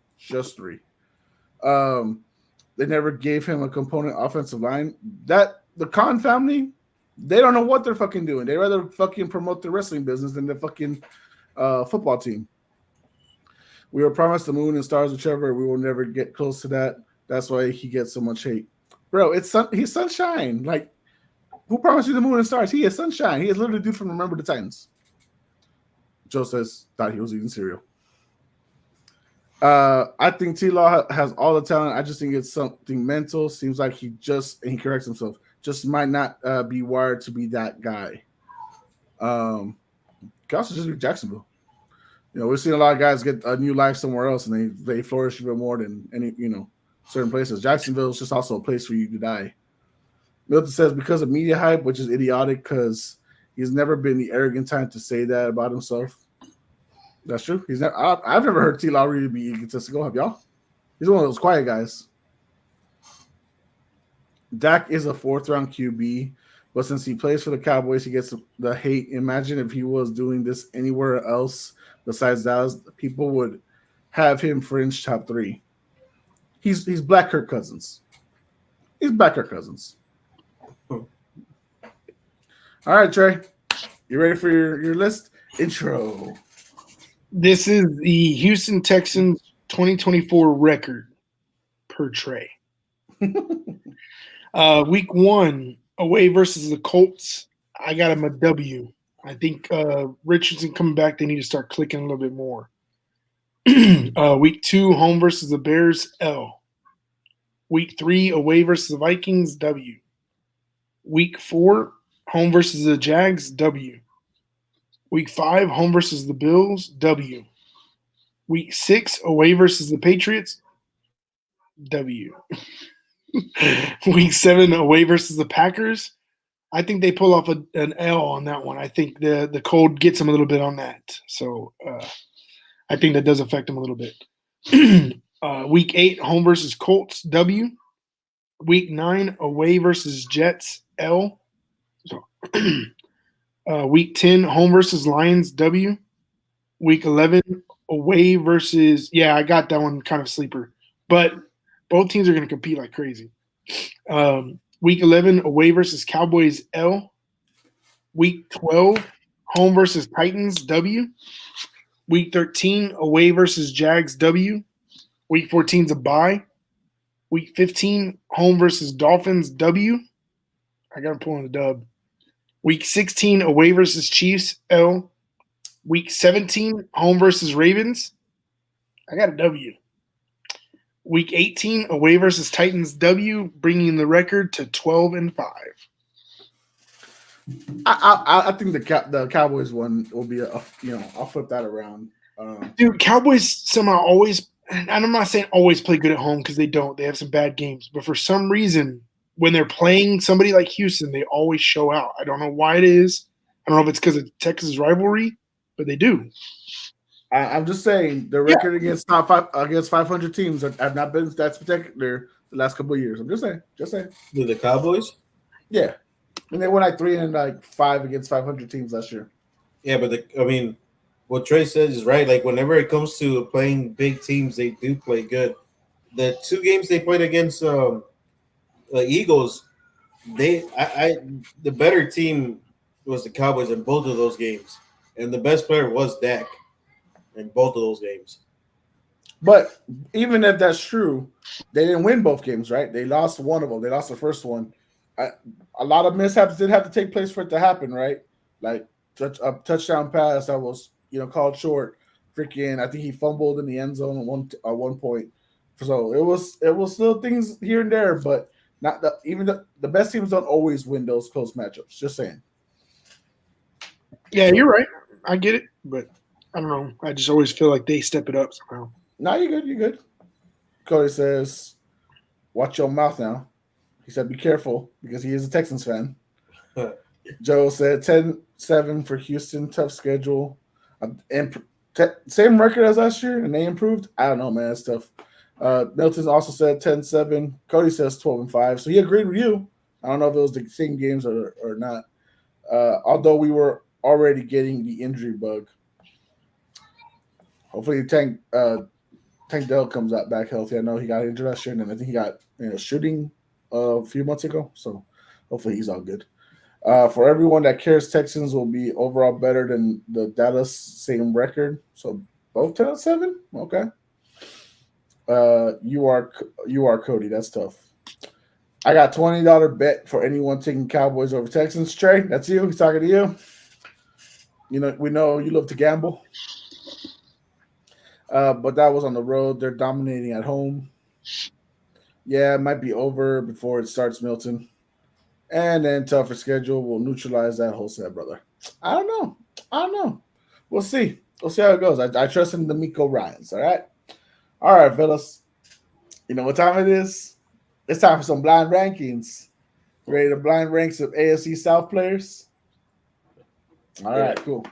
They never gave him a component offensive line. That the Khan family, they don't know what they're fucking doing. They rather fucking promote the wrestling business than the fucking football team. We were promised the moon and stars, whichever. We will never get close to that. That's why he gets so much hate. Bro, he's sunshine. Like, who promised you the moon and stars? He is sunshine. He is literally the dude from Remember the Titans. Joe says, thought he was eating cereal. I think T-Law has all the talent. I just think it's something mental. Seems like and he corrects himself, just might not be wired to be that guy. Could also just be Jacksonville. You know, we're seeing a lot of guys get a new life somewhere else, and they flourish even more than any, certain places. Jacksonville is just also a place for you to die. Milton says because of media hype, which is idiotic because he's never been the arrogant type to say that about himself. That's true. I've never heard T. Lowry be egotistical. Have y'all? He's one of those quiet guys. Dak is a 4th-round QB, but since he plays for the Cowboys, he gets the hate. Imagine if he was doing this anywhere else besides Dallas, people would have him fringe top 3. He's Black Kirk Cousins. He's Black Kirk Cousins. All right, Trey. You ready for your list? Intro. This is the Houston Texans 2024 record per Trey. Week 1, away versus the Colts. I got him a W. I think Richardson coming back, they need to start clicking a little bit more. Week 2, home versus the Bears, L. Week 3, away versus the Vikings, W. Week 4, home versus the Jags, W. Week 5, home versus the Bills, W. Week 6, away versus the Patriots, W. Week 7, away versus the Packers. I think they pull off an L on that one. I think the cold gets them a little bit on that. So I think that does affect them a little bit. Week 8, home versus Colts, W. Week 9, away versus Jets, L. So, Week 10, home versus Lions, W. Week 11, away versus – yeah, I got that one kind of sleeper. But both teams are going to compete like crazy. Week 11, away versus Cowboys, L. Week 12, home versus Titans, W. Week 13, away versus Jags, W. Week 14 is a bye. Week 15, home versus Dolphins, W. I got to pull in the dub. Week 16, away versus Chiefs, L. Week 17, home versus Ravens. I got a W. Week 18, away versus Titans, W, bringing the record to 12-5. I think the Cowboys one will be I'll flip that around. Dude, Cowboys somehow always, and I'm not saying always play good at home because they don't. They have some bad games. But for some reason, when they're playing somebody like Houston, they always show out. I don't know why it is. I don't know if it's because of Texas rivalry, but they do. I'm just saying the record against 500 teams have not been that spectacular the last couple of years. I'm just saying. With the Cowboys? Yeah. And they went like 3-5 against 500 teams last year. Yeah, but what Trey says is right. Like whenever it comes to playing big teams, they do play good. The 2 games they played against the Eagles, the better team was the Cowboys in both of those games, and the best player was Dak in both of those games. But even if that's true, they didn't win both games, right? They lost one of them. They lost the first one. A lot of mishaps did have to take place for it to happen, right? Like a touchdown pass that was called short. Freaking, I think he fumbled in the end zone at one point. So it was still things here and there, but not the best teams don't always win those close matchups. Just saying. Yeah, you're right. I get it, but I don't know. I just always feel like they step it up somehow. No, you're good. You're good. Cody says, "Watch your mouth now." He said, "Be careful," because he is a Texans fan. Joe said 10-7 for Houston. Tough schedule. And same record as last year, and they improved. I don't know, man. That's tough. Milton also said 10-7. Cody says 12-5. So he agreed with you. I don't know if it was the same games or not. Although we were already getting the injury bug. Hopefully Tank Dell comes out back healthy. I know he got injured last year, and I think he got shooting a few months ago. So hopefully he's all good. For everyone that cares, Texans will be overall better than the Dallas same record. So both 10-7. Okay. You are Cody. That's tough. I got $20 bet for anyone taking Cowboys over Texans. Trey, that's you. He's talking to you. We know you love to gamble. But that was on the road. They're dominating at home. Yeah, it might be over before it starts, Milton. And then tougher schedule will neutralize that whole set, brother. I don't know. We'll see. We'll see how it goes. I trust in the Miko Ryans. All right, fellas. You know what time it is? It's time for some blind rankings. Ready to blind rank some AFC South players? All right, cool.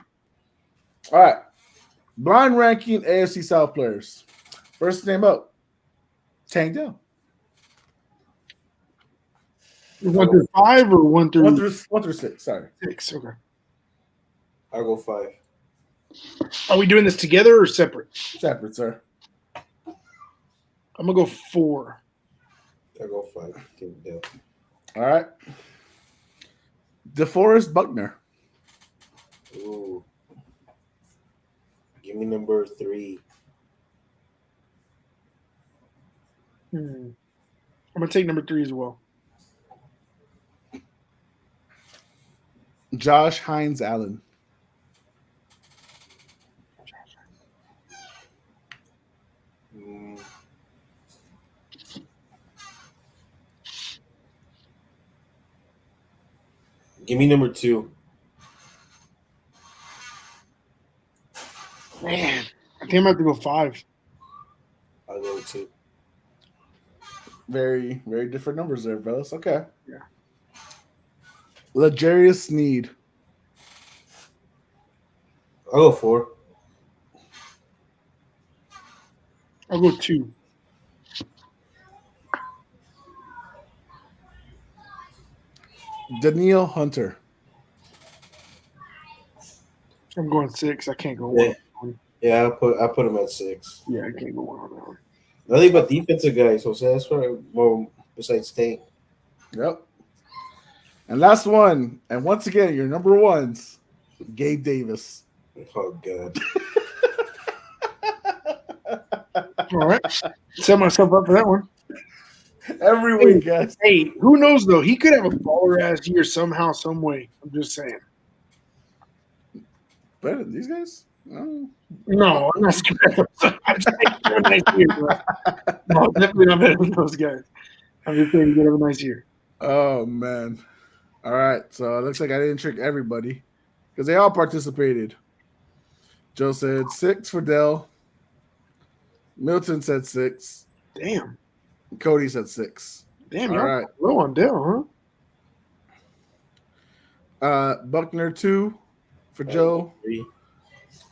All right. Blind ranking AFC South players. First name up, Tank Dell. 1 through 5 or 1 through 1 through 6. Sorry, 6. Okay. I'll go 5. Are we doing this together or separate? Separate, sir. I'm gonna go 4. I'll go 5. Yeah. All right. DeForest Buckner. Ooh. Give me number 3. I'm gonna take number 3 as well. Josh Hines Allen. Give me number 2. Man, I think I'm gonna have to go 5. I'll go 2. Very, very different numbers there, fellas. Okay. Yeah. L'Jarius Sneed. I'll go 4. I'll go 2. Danielle Hunter. I'm going 6. I can't go 1. Yeah, I put him at 6. Yeah, I can't go 1 on that one. Nothing but defensive guys, so that's why more besides Tank. Yep. And last one, and once again, your number ones, Gabe Davis. Oh God. All right. Set myself up for that one. Every week, guys. Hey, who knows though? He could have a baller ass year somehow, some way. I'm just saying. Better than these guys? No, I'm not saying I'm just saying he have a nice year, bro. No, definitely not better than those guys. I'm just saying he could have a nice year. Oh man. All right. So it looks like I didn't trick everybody because they all participated. Joe said 6 for Dell. Milton said 6. Damn. Cody said 6. Damn, all y'all right. low on Dell, huh? Buckner 2 for Joe. 3.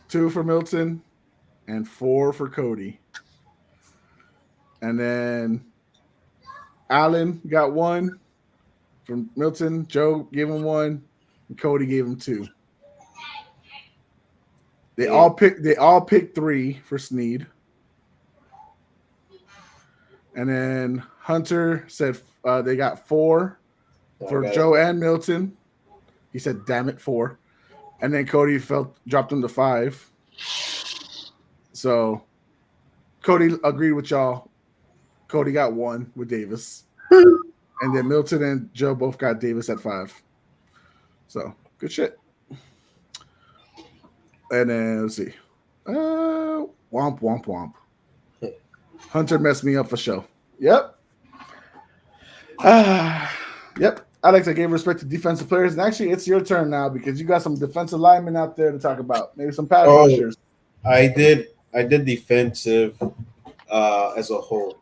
2 for Milton, and 4 for Cody. And then Allen got 1 from Milton. Joe gave him 1, and Cody gave him 2. They all picked 3 for Sneed. And then Hunter said they got 4 for Joe and Milton. He said, "Damn it, 4." And then Cody dropped him to 5. So Cody agreed with y'all. Cody got 1 with Davis. And then Milton and Joe both got Davis at 5. So good shit. And then let's see. Womp womp womp. Hunter messed me up for show. Yep. Yep. Alex, I gave respect to defensive players, and actually, it's your turn now because you got some defensive linemen out there to talk about. Maybe some pass rushers. I did defensive as a whole.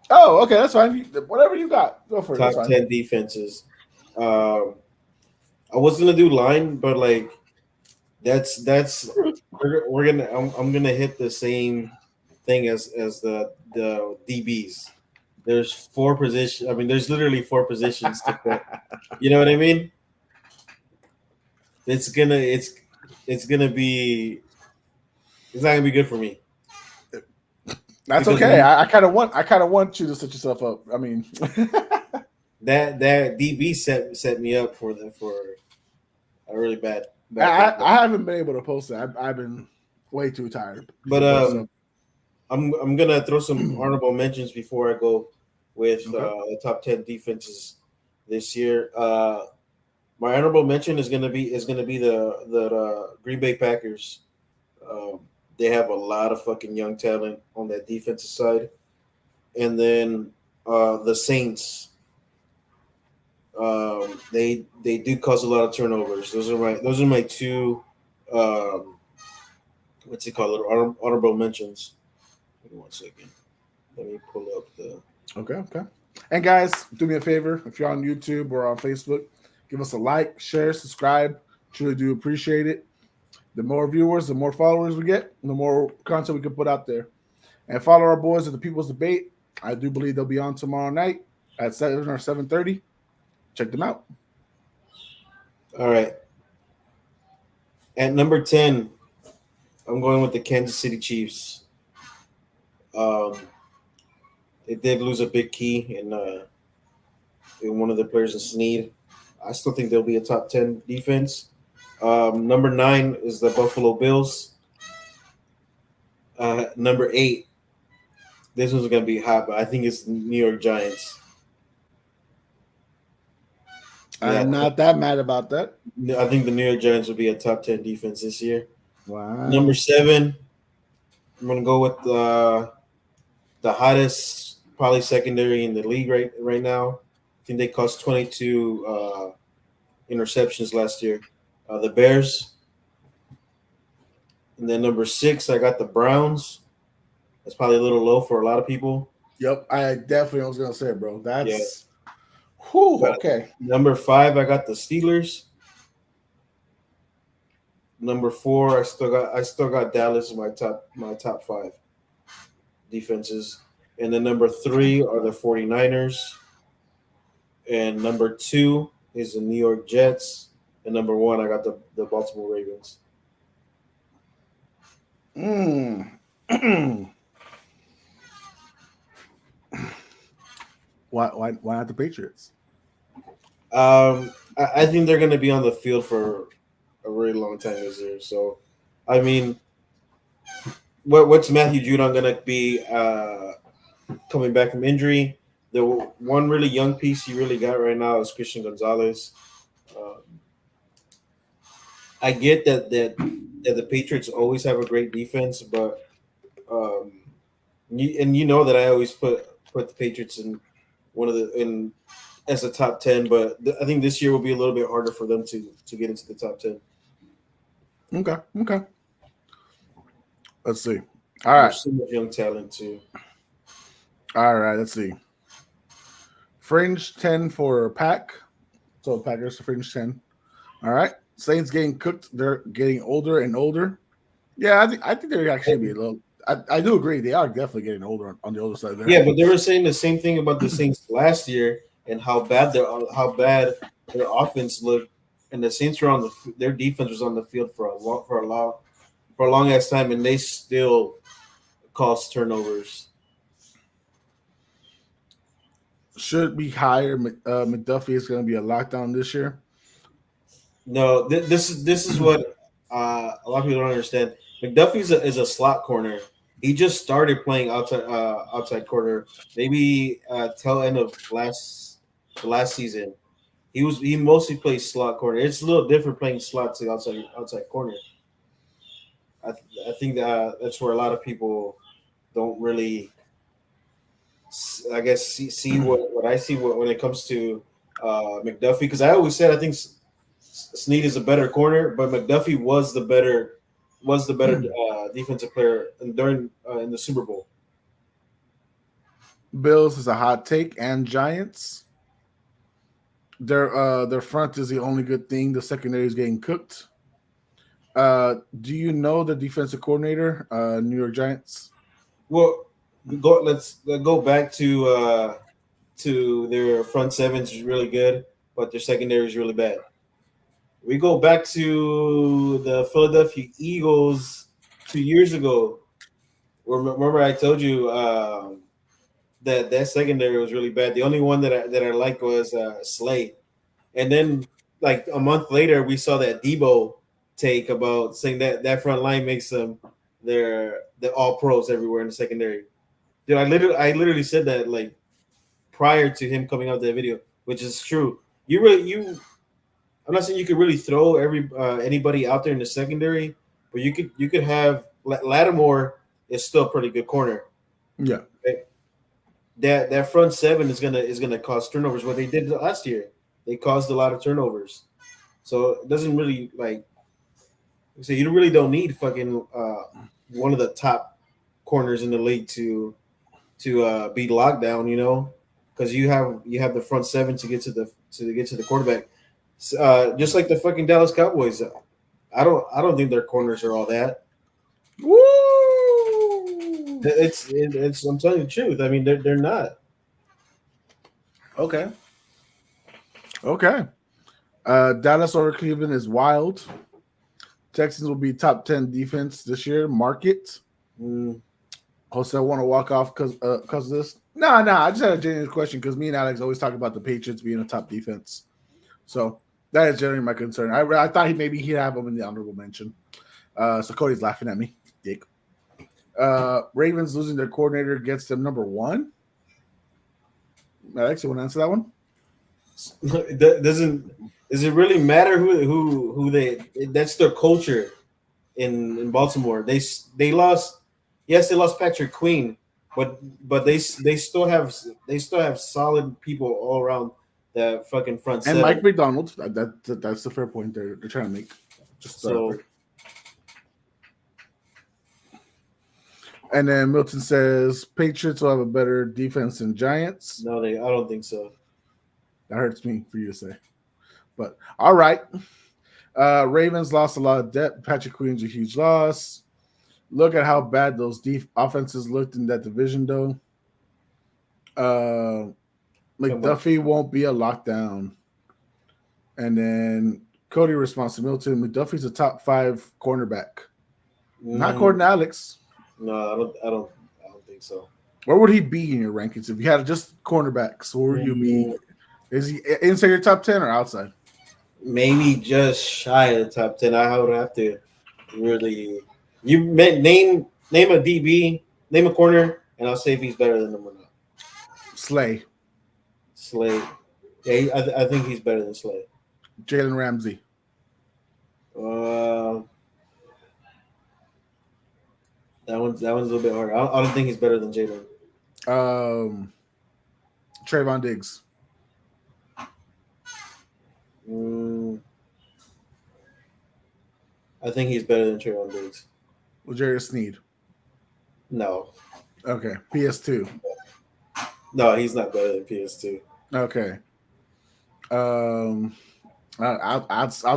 Oh, okay, that's fine. Whatever you got, go for it. Top 10 defenses. I was gonna do line, but like that's we're gonna I'm gonna hit the same thing as the DBs. There's 4 positions. I mean, there's literally 4 positions to put. You know what I mean? It's not gonna be good for me. That's because okay. I kind of want you to set yourself up. I mean, that DB set me up for a really bad. I haven't been able to post it. I've been way too tired. But I'm gonna throw some honorable mentions before I go with the top 10 defenses this year. My honorable mention is gonna be the Green Bay Packers. They have a lot of fucking young talent on that defensive side, and then the Saints. They do cause a lot of turnovers. Those are my 2. What's it called? Honorable mentions. Give me 1 second. Let me pull up the. Okay. And guys, do me a favor. If you're on YouTube or on Facebook, give us a like, share, subscribe. Truly do appreciate it. The more viewers, the more followers we get, the more content we can put out there. And follow our boys at the People's Debate. I do believe they'll be on tomorrow night at 7 or 7:30. Check them out. All right. At number 10, I'm going with the Kansas City Chiefs. They did lose a big key in one of the players in Snead. I still think they'll be a top 10 defense. Number 9 is the Buffalo Bills. Number 8, this one's going to be hot, but I think it's New York Giants. I'm not that mad about that. I think the New York Giants will be a top 10 defense this year. Wow. Number 7, I'm going to go with the hottest probably secondary in the league right now. I think they cost 22 interceptions last year. The Bears. And then number 6, I got the Browns. That's probably a little low for a lot of people. Yep, I definitely was going to say it, bro. That's whew, okay. Number 5, I got the Steelers. Number 4, I still got Dallas in my top 5 defenses. And then number 3 are the 49ers. And number 2 is the New York Jets. And number 1, I got the Baltimore Ravens. Why not the Patriots? I think they're going to be on the field for a really long time this year. So, I mean, what's Matthew Judon going to be coming back from injury? The one really young piece you really got right now is Christian Gonzalez. I get that the Patriots always have a great defense, but you know that I always put the Patriots in as a top 10, but I think this year will be a little bit harder for them to get into the top 10. Okay. Let's see. All right. There's so much young talent too. All right, let's see. Fringe 10 for Pack. So Packers to fringe 10. All right. Saints getting cooked. They're getting older and older. Yeah, I think they're actually be a little. I do agree. They are definitely getting older on the older side there. Yeah, but they were saying the same thing about the Saints last year and how bad their offense looked, and the Saints were their defense was on the field for a long ass time, and they still caused turnovers. Should be higher. McDuffie is going to be a lockdown this year. No, this is what a lot of people don't understand. McDuffie is a slot corner. He just started playing outside corner. Maybe tail end of last season. He mostly plays slot corner. It's a little different playing slot to outside corner. I think that's where a lot of people don't really, I guess, see what I see when it comes to McDuffie. Because I always said I think Snead is a better corner, but McDuffie was the better defensive player during in the Super Bowl. Bills is a hot take, and Giants. Their front is the only good thing. The secondary is getting cooked. Do you know the defensive coordinator, New York Giants? Well, let's go back to their front seven is really good, but their secondary is really bad. We go back to the Philadelphia Eagles 2 years ago. Remember, I told you that secondary was really bad. The only one that I liked was Slay, and then like a month later, we saw that Debo take about saying that front line makes them they're all pros everywhere in the secondary. Dude, I literally said that like prior to him coming out with that video, which is true. I'm not saying you could really throw anybody out there in the secondary, but you could have Lattimore is still a pretty good corner. Yeah. Okay? That front seven is gonna cause turnovers. What they did last year, they caused a lot of turnovers. So it doesn't really so you really don't need fucking one of the top corners in the league to beat lockdown, because you have the front seven to get to the quarterback. Just like the fucking Dallas Cowboys, I don't think their corners are all that. Woo! It's I'm telling you the truth. I mean, they're not. Okay. Dallas over Cleveland is wild. Texans will be top 10 defense this year. Mark it. Jose, I want to walk off because of this. No. I just had a genuine question because me and Alex always talk about the Patriots being a top defense. So that is generally my concern. I thought he'd have them in the honorable mention. So Cody's laughing at me. Dick. Ravens losing their coordinator gets them number 1. Alex, you want to answer that one? Does it really matter who they? That's their culture in Baltimore. They lost. Yes, they lost Patrick Queen, but they still have solid people all around that fucking front and seven. Mike McDonald. That's the fair point they're trying to make. And then Milton says Patriots will have a better defense than Giants. No, I don't think so. That hurts me for you to say. But all right. Ravens lost a lot of depth. Patrick Queen's a huge loss. Look at how bad those offenses looked in that division, though. McDuffie won't be a lockdown. And then Cody responds to Milton. McDuffie's a top 5 cornerback. Not according to Alex. No, I don't think so. Where would he be in your rankings if you had just cornerbacks? Where would you be? Is he inside your top 10 or outside? Maybe just shy of the top 10. I would have to really name a DB, name a corner, and I'll say if he's better than him or not. Slay. Yeah, I think he's better than Slay. Jalen Ramsey. That one's a little bit harder. I don't think he's better than Jalen. Trayvon Diggs. I think he's better than Trayvon Diggs. L'Jarius Sneed. No. Okay. PS2. No, he's not better than PS2. Okay. I'll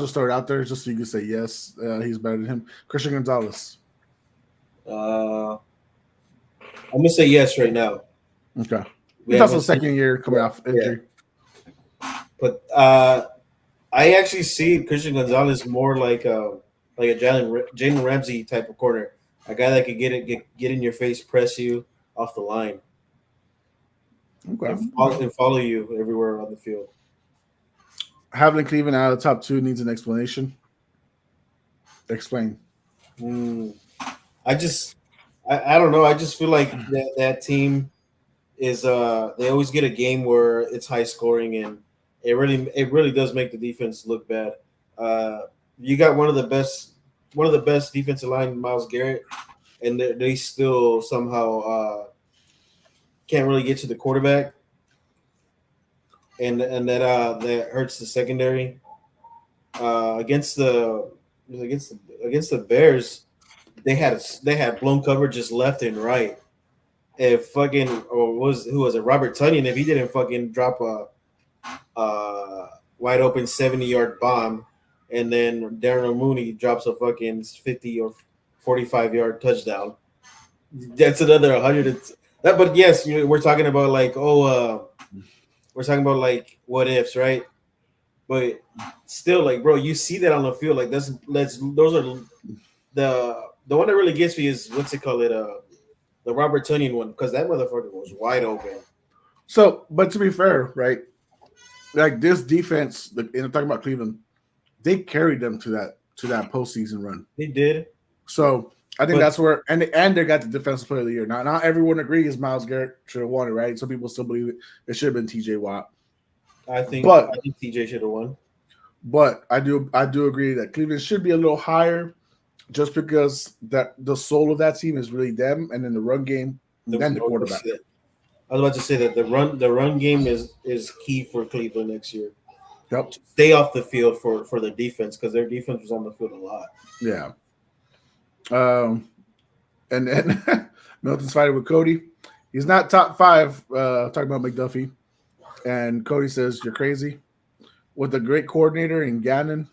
just throw it out there just so you can say yes. He's better than him. Christian Gonzalez. I'm gonna say yes right now. Okay. He's also second year coming off injury. Yeah. But I actually see Christian Gonzalez more like a Jalen Ramsey type of corner, a guy that could get in your face, press you off the line, and follow you everywhere on the field. Having Cleveland out of the top 2 needs an explanation. Explain. I don't know. I just feel like that team is they always get a game where it's high scoring, and it really does make the defense look bad. You got one of the best one of the best defensive line, Myles Garrett, and they still somehow can't really get to the quarterback, and that hurts the secondary. Against the Bears, they had blown coverages left and right. If fucking who was it, Robert Tunyon, if he didn't fucking drop a wide open 70-yard bomb, and then Darren Mooney drops a fucking 50 or 45-yard touchdown, that's another 100. But yes, we're talking about like we're talking about like what ifs, right? But still, like, bro, you see that on the field, like those are the one that really gets me is what's it called it the Robert Tunyon one, because that motherfucker was wide open. So, but to be fair, right? Like this defense, and I'm talking about Cleveland, they carried them to that postseason run. They did. So I think that's where and they got the defensive player of the year. Now, not everyone agrees Myles Garrett should have won it, right? Some people still believe it should have been TJ Watt. I think TJ should have won. But I do agree that Cleveland should be a little higher, just because that the soul of that team is really them, and then the run game, then the quarterback. I was about to say that the run game is key for Cleveland next year. Yep. Stay off the field for the defense, because their defense was on the field a lot. Yeah. And then Milton's fighting with Cody. He's not top 5. Talking about McDuffie, and Cody says you're crazy. With a great coordinator in Gannon,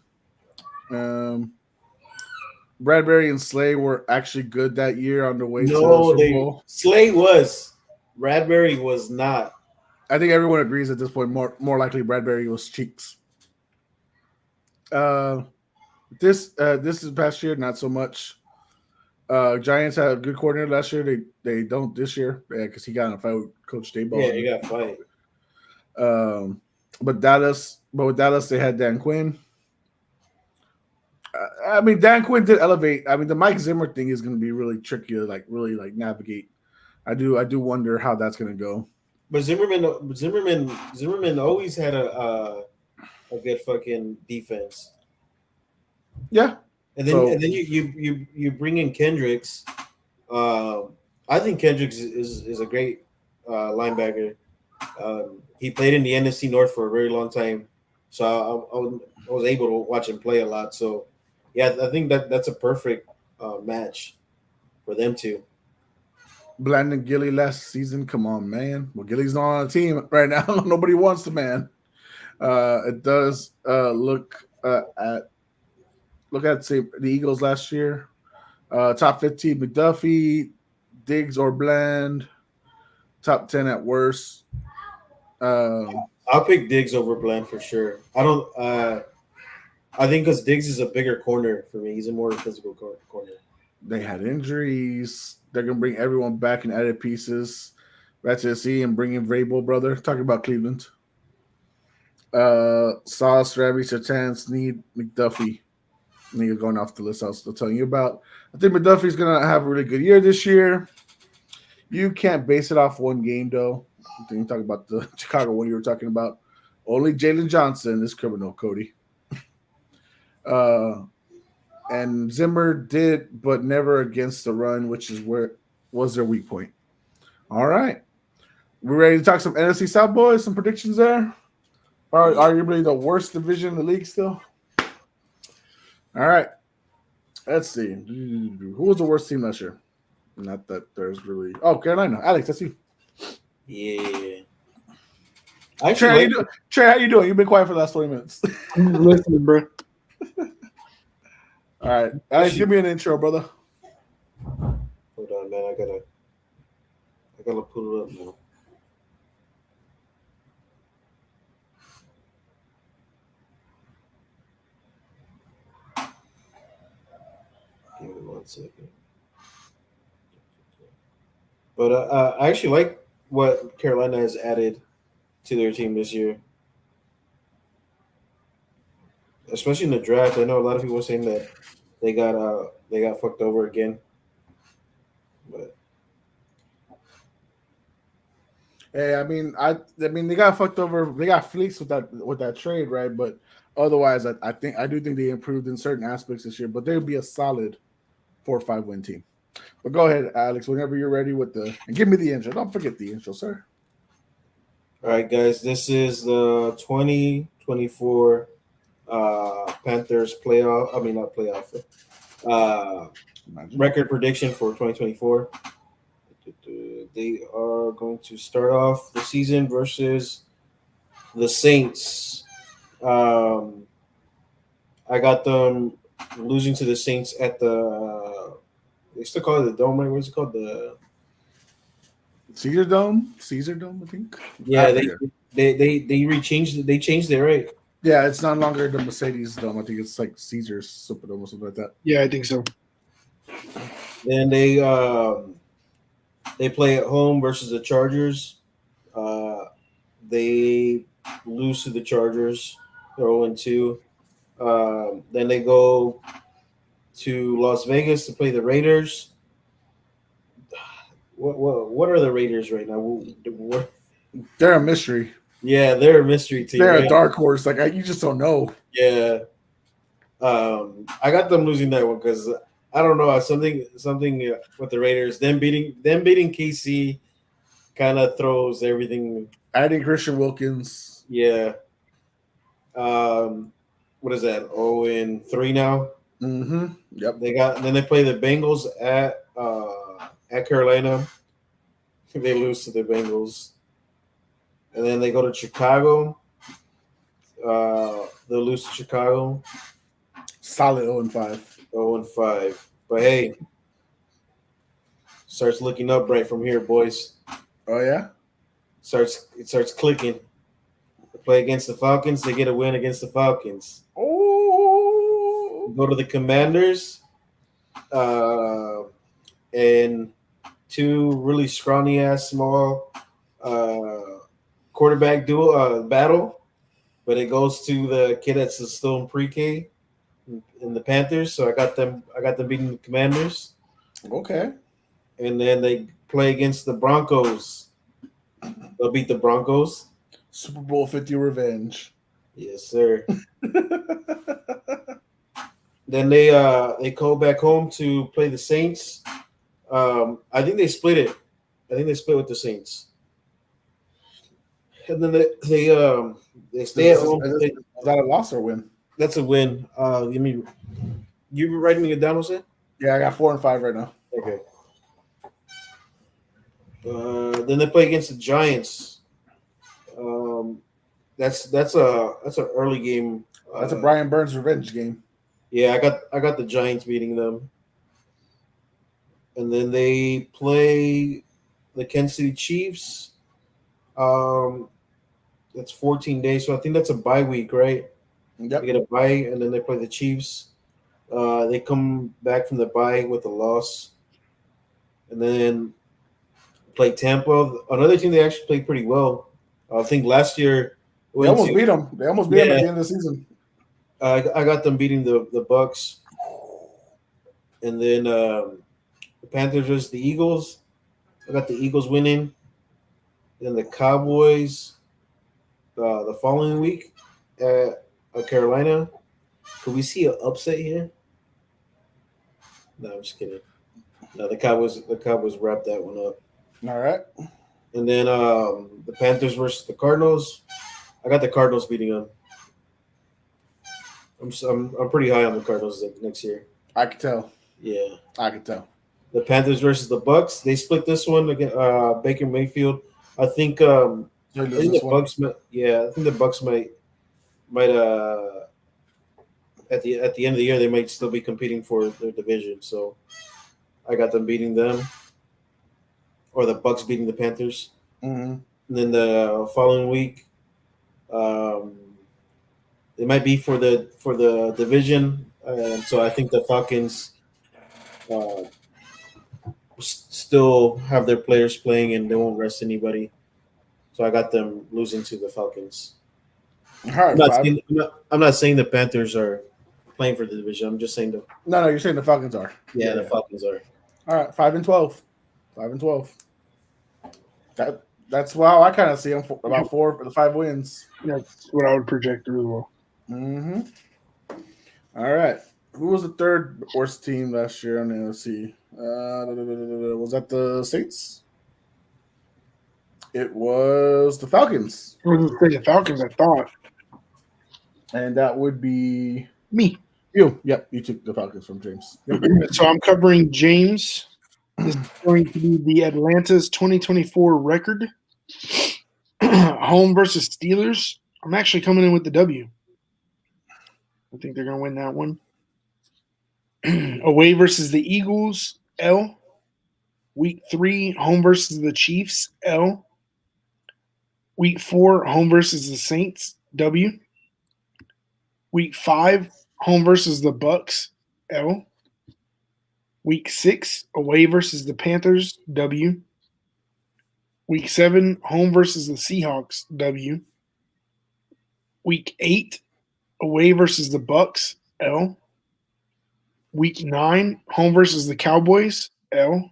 Bradbury and Slay were actually good that year on the way to the Super Bowl. Slay was. Bradbury was not. I think everyone agrees at this point. More likely, Bradbury was cheeks. This is past year, not so much. Giants had a good coordinator last year. They don't this year because he got in a fight with Coach Dayball. Yeah, he got fight. But with Dallas, they had Dan Quinn. I mean, Dan Quinn did elevate. I mean, the Mike Zimmer thing is going to be really tricky to really navigate. I do wonder how that's going to go. But Zimmerman always had a good fucking defense. Yeah, and then you bring in Kendricks. I think Kendricks is a great linebacker. He played in the NFC North for a very long time, so I was able to watch him play a lot. So, yeah, I think that's a perfect match for them two. Blandon Gilly last season. Come on, man. Well, Gilly's not on the team right now. Nobody wants the man. It does look at say the Eagles last year. Top 15 McDuffie, Diggs or Bland. Top 10 at worst. I'll pick Diggs over Bland for sure. I think because Diggs is a bigger corner for me. He's a more physical corner. They had injuries. They're going to bring everyone back and added pieces. Back to the sea and bring in Vrabel, brother. Talking about Cleveland. Sauce, Rabbi, Sertan, Snead, McDuffie. Nigga going off the list I was still telling you about. I think McDuffie's going to have a really good year this year. You can't base it off one game, though. Then you talk about the Chicago one you were talking about. Only Jalen Johnson is criminal, Cody. And Zimmer did, but never against the run, which is where was their weak point. All right. We're ready to talk some NFC South, boys? Some predictions there? Arguably the worst division in the league still. All right. Let's see. Who was the worst team last year? Not that there's really... Oh, Carolina. Alex, that's you. Yeah. Trey, how you doing? You've been quiet for the last 20 minutes. I'm listening, bro. All right. Alex, give me an intro, brother. Hold on, man. I gotta pull it up now. Give me 1 second. But I actually like what Carolina has added to their team this year, especially in the draft. I know a lot of people are saying that they got fucked over again, but Hey, I mean, they got fucked over. They got fleeced with that trade, right? But otherwise, I do think they improved in certain aspects this year. But they'll be a solid 4 or 5 win team. But go ahead, Alex, whenever you're ready with and give me the intro. Don't forget the intro, sir. All right, guys, this is the 2024 Panthers playoff. I mean, not playoff. Record prediction for 2024. They are going to start off the season versus the Saints. I got them losing to the Saints at they still call it the Dome, right? What's it called? The Caesar Dome, I think. Yeah, they changed it, right? Yeah, it's no longer the Mercedes Dome. I think it's like Caesar's Superdome or something like that. Yeah, I think so. Then they play at home versus the Chargers. They lose to the Chargers. They're 0-2. Then they go to Las Vegas to play the Raiders. What are the Raiders right now? They're a mystery. Yeah, they're a mystery team. They're a dark horse. Like you just don't know. Yeah. I got them losing that one because I don't know, something with the Raiders. Them beating KC kind of throws everything. Adding Christian Wilkins. Yeah. What is that? 0-3 now. Mm-hmm. Yep. Then they play the Bengals at Carolina. They lose to the Bengals. And then they go to Chicago. They'll lose to Chicago. Solid 0-5. 0-5. But hey, starts looking up right from here, boys. Oh yeah? It starts clicking. They play against the Falcons, they get a win against the Falcons. Oh, Go to the Commanders. And two really scrawny ass small quarterback duel battle, but it goes to the kid that's still in pre-K in the Panthers. So I got them beating the Commanders. Okay. And then they play against the Broncos. They'll beat the Broncos. Super Bowl 50 revenge. Yes, sir. Then they go back home to play the Saints. I think they split it. I think they split with the Saints. And then they stay at home. Is that a loss or a win? That's a win. You writing it down, Jose? Yeah, I got 4 and 5 right now. Okay. Then they play against the Giants. That's an early game. That's a Brian Burns revenge game. Yeah, I got the Giants beating them. And then they play the Kansas City Chiefs. That's 14 days, so I think that's a bye week, right? Yep. They get a bye, and then they play the Chiefs. They come back from the bye with a loss, and then play Tampa. Another team they actually played pretty well. I think last year they almost beat them. They almost beat them at the end of the season. I got them beating the Bucks, and then the Panthers versus the Eagles. I got the Eagles winning. Then the Cowboys the following week at Carolina. Could we see an upset here? No, I'm just kidding. No, the Cowboys wrapped that one up. All right. And then the Panthers versus the Cardinals. I got the Cardinals beating them. I'm pretty high on the Cardinals next year. I could tell. Yeah, I could tell. The Panthers versus the Bucks. They split this one again. Baker Mayfield. I think the Bucks. I think the Bucks might at the end of the year they might still be competing for their division. So I got them beating them, or the Bucks beating the Panthers. Mm-hmm. And then the following week, it might be for the division. So I think the Falcons still have their players playing and they won't rest anybody. So I got them losing to the Falcons. All right, I'm not saying the Panthers are playing for the division. I'm just saying No, you're saying the Falcons are. Yeah, the Falcons are. All right, 5 and 12. 5 and 12. That That's why I kind of see them about 4 or 5 wins. That's what I would project as well. Mm-hmm. All right. Who was the third worst team last year on the NFC? Was that the Saints? It was the Falcons. I was going to say the Falcons, I thought. And that would be Me. you. Yep, you took the Falcons from James. So I'm covering James. This is going to be the Atlanta's 2024 record. Home versus Steelers. I'm actually coming in with the W. I think they're going to win that one. Away versus the Eagles, L. Week 3, home versus the Chiefs, L. Week 4, home versus the Saints, W. Week 5, home versus the Bucks, L. Week 6, away versus the Panthers, W. Week 7, home versus the Seahawks, W. Week 8, away versus the Bucks, L. Week 9, home versus the Cowboys, L.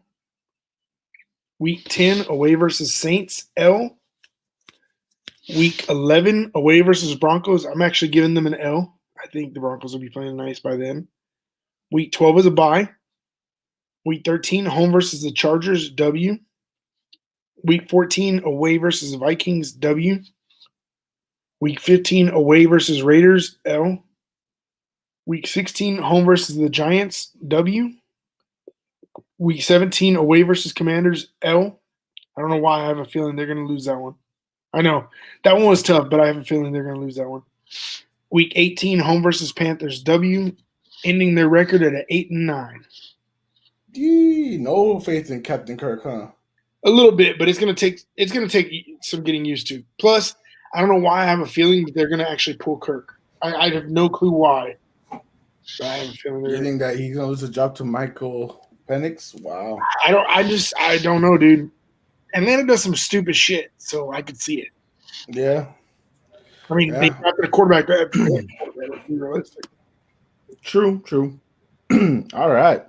Week 10, away versus Saints, L. Week 11, away versus Broncos. I'm actually giving them an L. I think the Broncos will be playing nice by then. Week 12 is a bye. Week 13, home versus the Chargers, W. Week 14, away versus the Vikings, W. Week 15, away versus Raiders, L. Week 16, home versus the Giants, W. Week 17, away versus Commanders, L. I don't know why. I have a feeling they're going to lose that one. I know. That one was tough, but I have a feeling they're going to lose that one. Week 18, home versus Panthers, W. Ending their record at an 8-9. No faith in Captain Kirk, huh? A little bit, but it's going to take some getting used to. Plus, I don't know why I have a feeling that they're going to actually pull Kirk. I have no clue why. But I have a feeling You think that he's going to lose a job to Michael Penix? Wow. I don't know, dude. Atlanta does some stupid shit, so I could see it. Yeah. I mean, they drafted a quarterback. Let's be realistic. True. All right.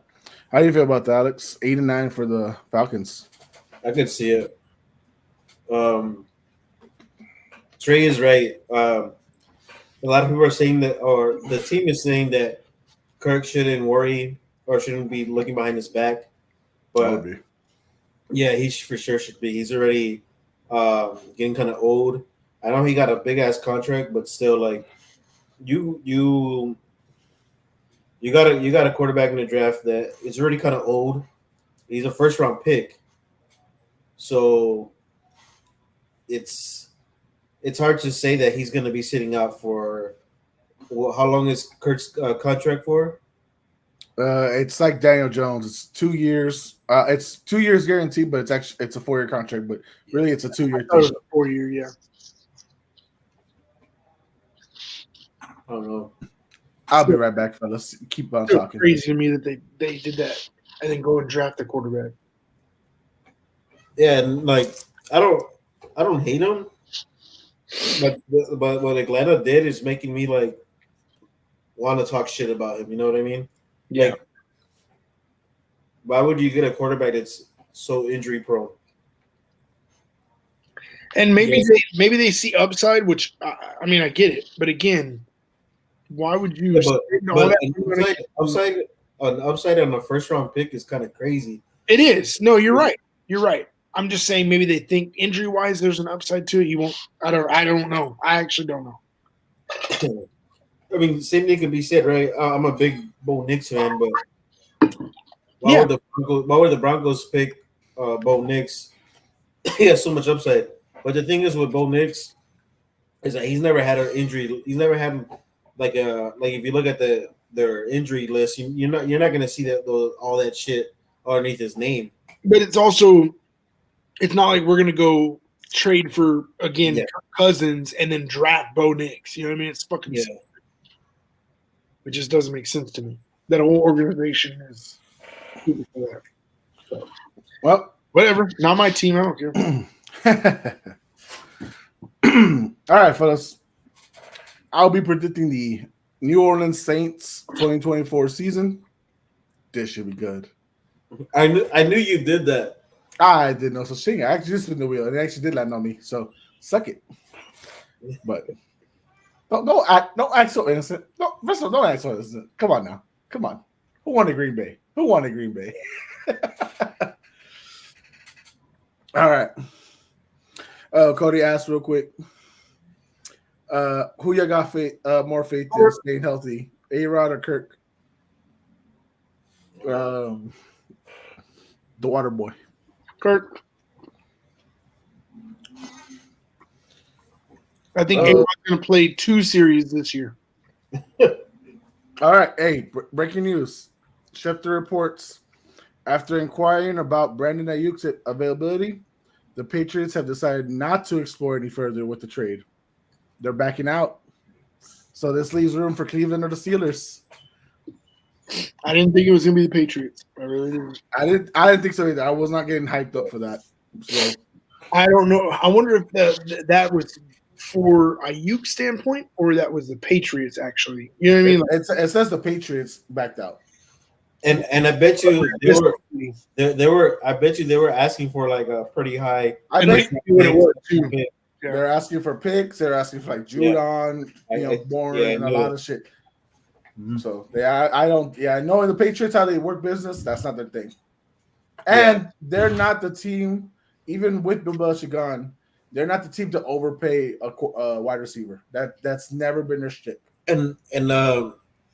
How do you feel about that, Alex? 8-9 for the Falcons. I could see it. Trey is right. A lot of people are saying that, or the team is saying that Kirk shouldn't worry or shouldn't be looking behind his back. But yeah, he for sure should be. He's already getting kind of old. I know he got a big ass contract, but still, like you got a quarterback in the draft that is already kind of old. He's a first round pick, so it's hard to say that he's going to be sitting out for how long is Kirk's contract for? It's like Daniel Jones. It's 2 years. It's 2 years guaranteed, but it's a 4-year contract. But really, it's a 2-year thing. 4-year, yeah. I don't know. I'll be right back, fellas. Keep on talking. Crazy to me that they did that and then go and draft a quarterback. Yeah, and like I don't hate him, but what Atlanta did is making me like want to talk shit about him. You know what I mean? Yeah. Like, why would you get a quarterback that's so injury prone? And maybe they see upside, which I mean I get it, but again, why would you? Upside on a first round pick is kind of crazy. It is. No, you're right. You're right. I'm just saying maybe they think injury wise there's an upside to it. You won't. I don't know. I actually don't know. I mean, same thing could be said, right? I'm a big Bo Nix fan, but why would the Broncos pick Bo Nix? He has so much upside. But the thing is with Bo Nix is that he's never had an injury. He's never had like if you look at their injury list, you're not going to see that all that shit underneath his name. But it's not like we're going to go trade for Kirk Cousins and then draft Bo Nix. You know what I mean? It's fucking stupid. It just doesn't make sense to me. That whole organization is stupid for that. So, well, whatever. Not my team. I don't care. All right, fellas. I'll be predicting the New Orleans Saints 2024 season. This should be good. I knew you did that. I didn't know such thing. I actually just spin the wheel, and it actually did land on me. So suck it. But don't act so innocent. No, first of all, don't act so innocent. Come on now. Come on. Who wanted Green Bay? Who wanted Green Bay? All right. Cody asked real quick. Who you got more faith in staying healthy? A-Rod or Kirk? The water boy. Kirk. I think A-Rod's going to play 2 series this year. All right. Hey, breaking news. Schefter reports, after inquiring about Brandon Aiyuk's availability, the Patriots have decided not to explore any further with the trade. They're backing out. So this leaves room for Cleveland or the Steelers. I didn't think it was going to be the Patriots. I really didn't. I didn't think so either. I was not getting hyped up for that. So I don't know. I wonder if that was for Aiyuk's standpoint or that was the Patriots actually. You know what I mean? it says the Patriots backed out. And I bet you they were I bet you they were asking for like a pretty high. I bet you what it was too. Yeah. They're asking for picks. They're asking for like Judon, Bourne, and a lot of shit. Mm-hmm. So I knowing the Patriots how they work business, that's not their thing. And they're not the team, even with Bill Belichick gone, they're not the team to overpay a wide receiver. That's never been their shtick. And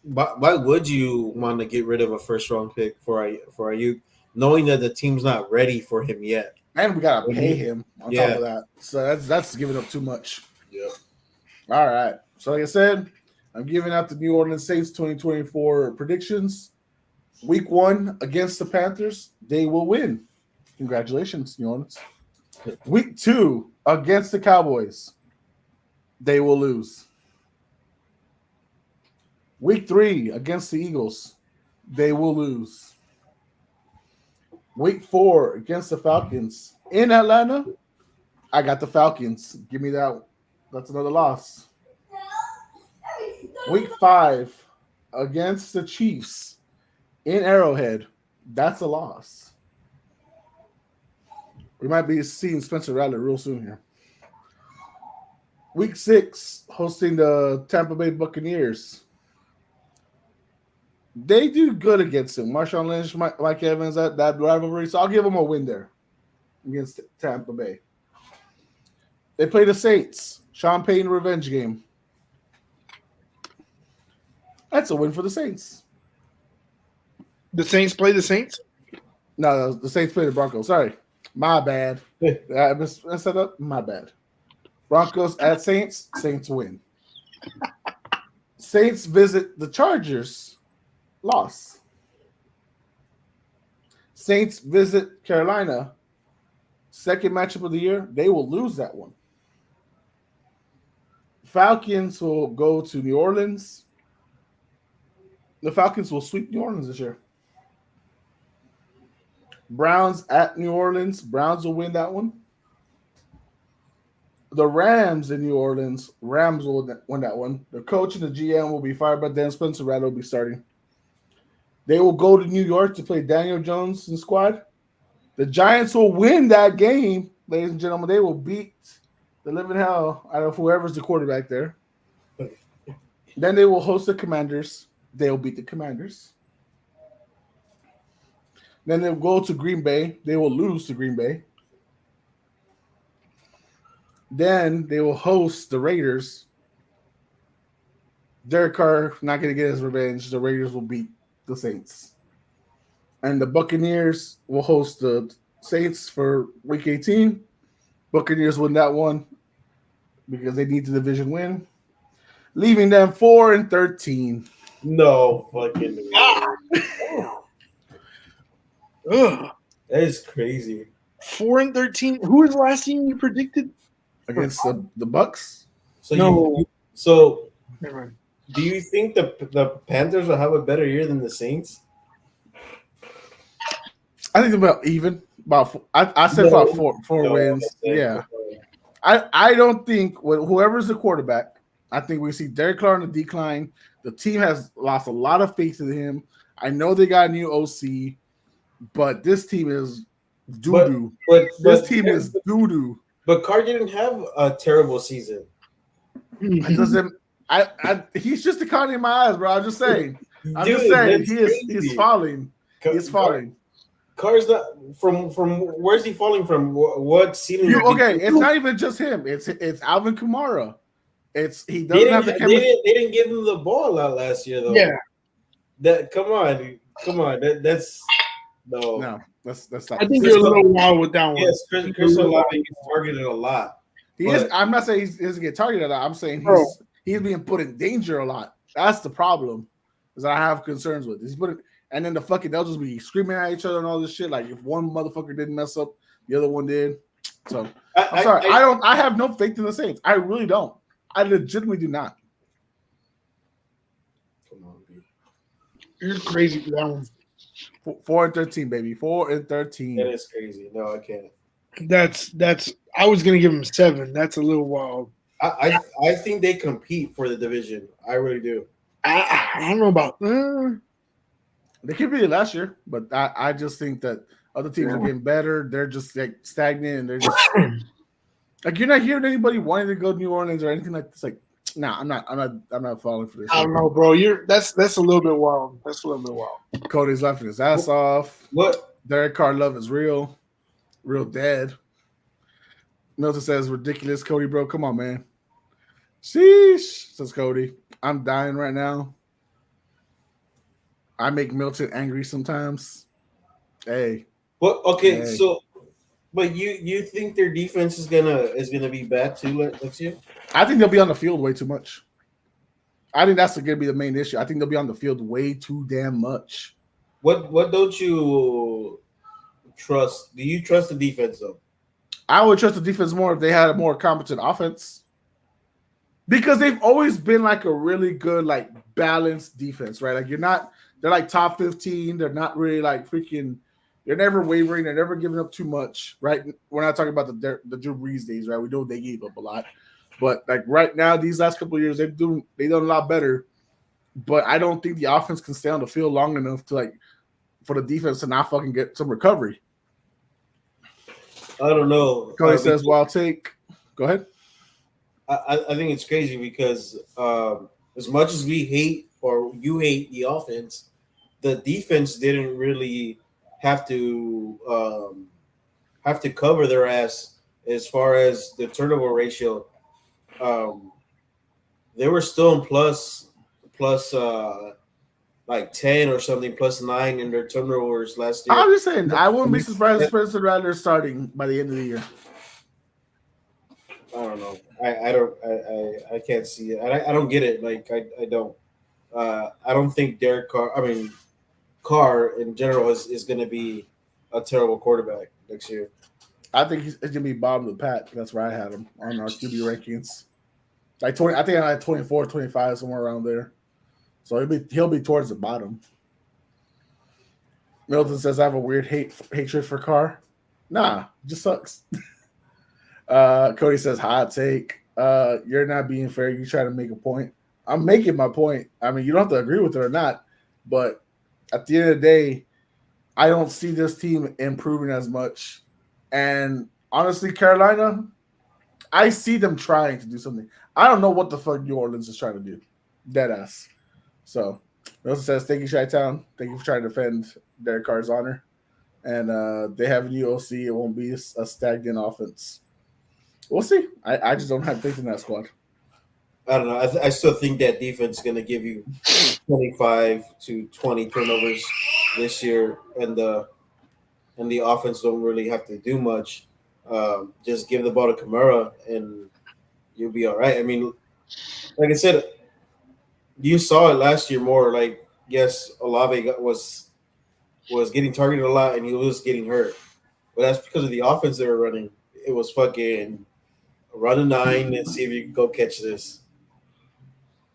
why would you want to get rid of a first round pick for Aiyuk, knowing that the team's not ready for him yet? And we gotta pay him on top of that. So that's giving up too much. Yeah. All right. So like I said, I'm giving out the New Orleans Saints 2024 predictions. Week 1 against the Panthers, they will win. Congratulations, New Orleans. Week 2 against the Cowboys, they will lose. Week 3 against the Eagles, they will lose. Week 4 against the Falcons in Atlanta, I got the Falcons. Give me that. That's another loss. Week 5 against the Chiefs in Arrowhead, that's a loss. We might be seeing Spencer Rattler real soon here. Week 6 hosting the Tampa Bay Buccaneers. They do good against him. Marshawn Lynch, Mike Evans, that rivalry. So I'll give them a win there against Tampa Bay. They play the Saints. Sean Payton revenge game. That's a win for the Saints. The Saints play the Saints? No, the Saints play the Broncos. Sorry. My bad. I messed that up. My bad. Broncos at Saints. Saints win. Saints visit the Chargers. Loss. Saints visit Carolina. Second matchup of the year. They will lose that one. Falcons will go to New Orleans. The Falcons will sweep New Orleans this year. Browns at New Orleans. Browns will win that one. The Rams in New Orleans. Rams will win that one. The coach and the GM will be fired, but then Spencer Rattler will be starting. They will go to New York to play Daniel Jones and squad. The Giants will win that game, ladies and gentlemen. They will beat the living hell out of whoever's the quarterback there. Then they will host the Commanders. They'll beat the Commanders. Then they'll go to Green Bay. They will lose to Green Bay. Then they will host the Raiders. Derek Carr not going to get his revenge. The Raiders will beat the Saints. And the Buccaneers will host the Saints for Week 18. Buccaneers win that one because they need the division win, leaving them 4-13. No fucking way. Ugh. That is crazy. 4-13. Who was the last team you predicted against the Bucks? So no. Never mind. Do you think the Panthers will have a better year than the Saints? I think about even. I said about four wins. Yeah. I don't think whoever's the quarterback, I think we see Derek Carr on the decline. The team has lost a lot of faith in him. I know they got a new OC, but this team is Doo-doo. This team is doo-doo. But Carr didn't have a terrible season. It doesn't. He's just a con in my eyes, bro. I'm just saying. He's falling. He's falling. Carr's not from. Where's he falling from? What ceiling? It's not even just him. It's Alvin Kamara. He doesn't have the chemistry. They didn't give him the ball out last year, though. Yeah. Come on. That's no. No, that's not. I think you're a little wild with that one. Yes, Chris Olave gets targeted a lot. He is. I'm not saying he doesn't get targeted a lot. I'm saying he's being put in danger a lot. That's the problem. Is I have concerns with. He's put it, and then they'll just be screaming at each other and all this shit. Like if one motherfucker didn't mess up, the other one did. So I'm sorry. I have no faith in the Saints. I really don't. I legitimately do not. Come on, dude. You're crazy for that one. 4-13, baby. 4-13. That is crazy. No, I can't. That's. I was gonna give him 7. That's a little wild. I think they compete for the division. I really do. I don't know about. They could be last year, but I just think that other teams are getting better. They're just like stagnant, and they're just like you're not hearing anybody wanting to go to New Orleans or anything like this. Like, nah, I'm not falling for this. I don't know, bro. That's a little bit wild. That's a little bit wild. Cody's laughing his ass off. What? Derek Carr love is real dead. Milton says ridiculous. Cody, bro, come on, man. Sheesh, says Cody. I'm dying right now. I make Milton angry sometimes. Hey. Well, okay, so but you think their defense is gonna be bad too next year? I think they'll be on the field way too much. I think that's gonna be the main issue. I think they'll be on the field way too damn much. What don't you trust? Do you trust the defense though? I would trust the defense more if they had a more competent offense. Because they've always been like a really good, like balanced defense, right? Like they're like top 15. They're not really like freaking, they're never wavering. They're never giving up too much, right? We're not talking about the Drew Brees days, right? We know they gave up a lot. But like right now, these last couple of years, they've done a lot better. But I don't think the offense can stay on the field long enough to like for the defense to not fucking get some recovery. I don't know. Cody says, well, I'll take. Go ahead. I think it's crazy because as much as we hate or you hate the offense, the defense didn't really have to cover their ass as far as the turnover ratio. They were still in plus like 10 or something, plus 9 in their turnovers last year. I'm just saying, I wouldn't be surprised if Spencer Rattler starting by the end of the year. I don't know. I can't see it. I don't get it. Like I don't. I don't think Carr in general is going to be a terrible quarterback next year. I think it's going to be bottom of the pack. That's where I had him on our QB rankings. Like 20, I think I had 24, 25, somewhere around there. So he'll be towards the bottom. Milton says I have a weird hatred for Carr. Nah, just sucks. Cody says hot take. You're not being fair. You try to make a point. I'm making my point. I mean, you don't have to agree with it or not, but at the end of the day, I don't see this team improving as much. And honestly, Carolina, I see them trying to do something. I don't know what the fuck New Orleans is trying to do. Deadass. So, Milton says, thank you, Chi-Town. Thank you for trying to defend Derek Carr's honor. And they have a new OC. It won't be a stagnant offense. We'll see. I just don't have faith in that squad. I don't know. I still think that defense is going to give you 25 to 20 turnovers this year, and the offense don't really have to do much. Just give the ball to Kamara, and you'll be all right. I mean, like I said, you saw it last year more. Like, yes, Olave was getting targeted a lot, and he was getting hurt. But that's because of the offense they were running. It was fucking run a 9 and see if you can go catch this.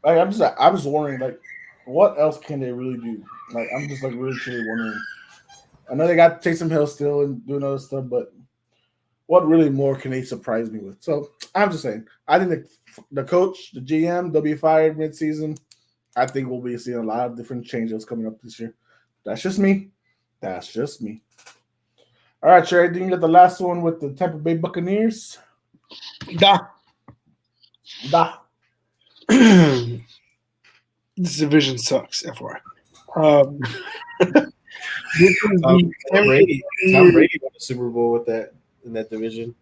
Like, I'm just wondering, like, what else can they really do? Like, I'm just like really truly wondering. I know they got Taysom Hill still and doing other stuff, but what really more can they surprise me with? So I'm just saying, I think the coach, the GM, they'll be fired midseason. I think we'll be seeing a lot of different changes coming up this year. That's just me. All right, Trey. Then you got the last one with the Tampa Bay Buccaneers. Da. This division sucks, FYI. This is the Tom Brady won the Super Bowl with that in that division.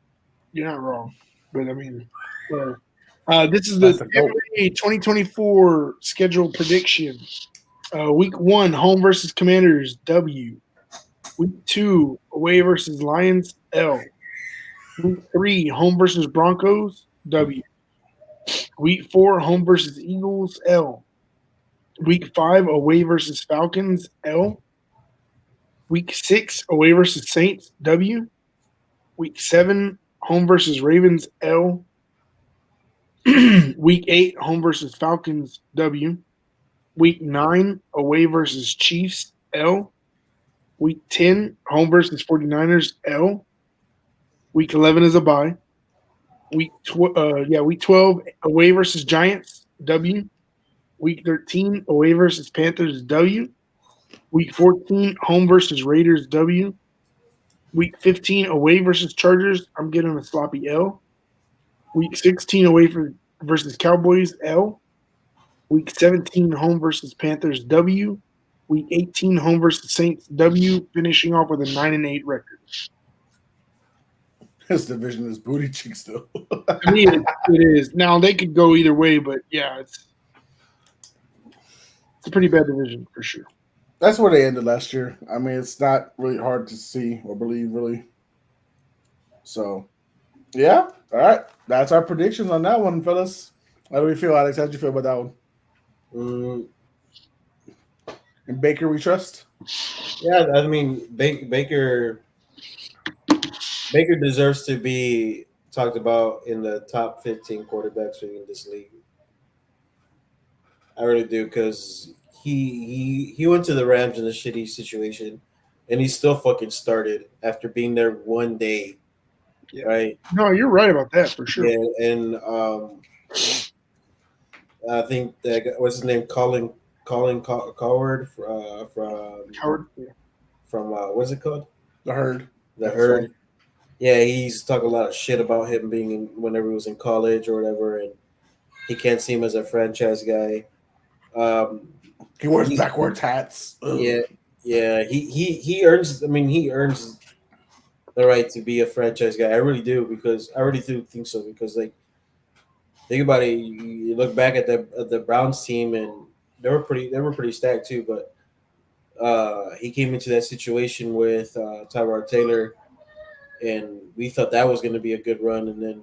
You're not wrong, but I mean, this is the 2024 schedule prediction. Week 1, home versus Commanders, W. Week 2, away versus Lions, L. Week 3, home versus Broncos, W. Week 4, home versus Eagles, L. Week 5, away versus Falcons, L. Week 6, away versus Saints, W. Week 7, home versus Ravens, L. Week 8, home versus Falcons, W. Week 9, away versus Chiefs, L. Week 10, home versus 49ers, L. Week 11 is a bye. Week 12, away versus Giants, W. Week 13, away versus Panthers, W. Week 14, home versus Raiders, W. Week 15, away versus Chargers, I'm getting a sloppy L. Week 16, away versus Cowboys, L. Week 17, home versus Panthers, W. Week 18, home versus Saints, W. Finishing off with a 9-8 record. This division is booty cheek still. To me, it is. Now, they could go either way, but yeah, it's a pretty bad division for sure. That's where they ended last year. I mean, it's not really hard to see or believe, really. So, yeah. All right. That's our predictions on that one, fellas. How do we feel, Alex? How did you feel about that one? And Baker, we trust? Yeah, I mean, Baker deserves to be talked about in the top 15 quarterbacks in this league. I really do, because he went to the Rams in a shitty situation, and he still fucking started after being there one day, right? No, you're right about that for sure. Yeah, and I think that what's his name, Colin Coward from what's it called? The Herd. The Herd. Yeah, he's talking a lot of shit about him being whenever he was in college or whatever, and he can't see him as a franchise guy. He wears backwards hats. Ugh. Yeah. He earns. I mean, he earns the right to be a franchise guy. I really do, because I really do think so. Because think about it. You look back at the Browns team, and they were pretty stacked too. But he came into that situation with Tyrod Taylor, and we thought that was going to be a good run, and then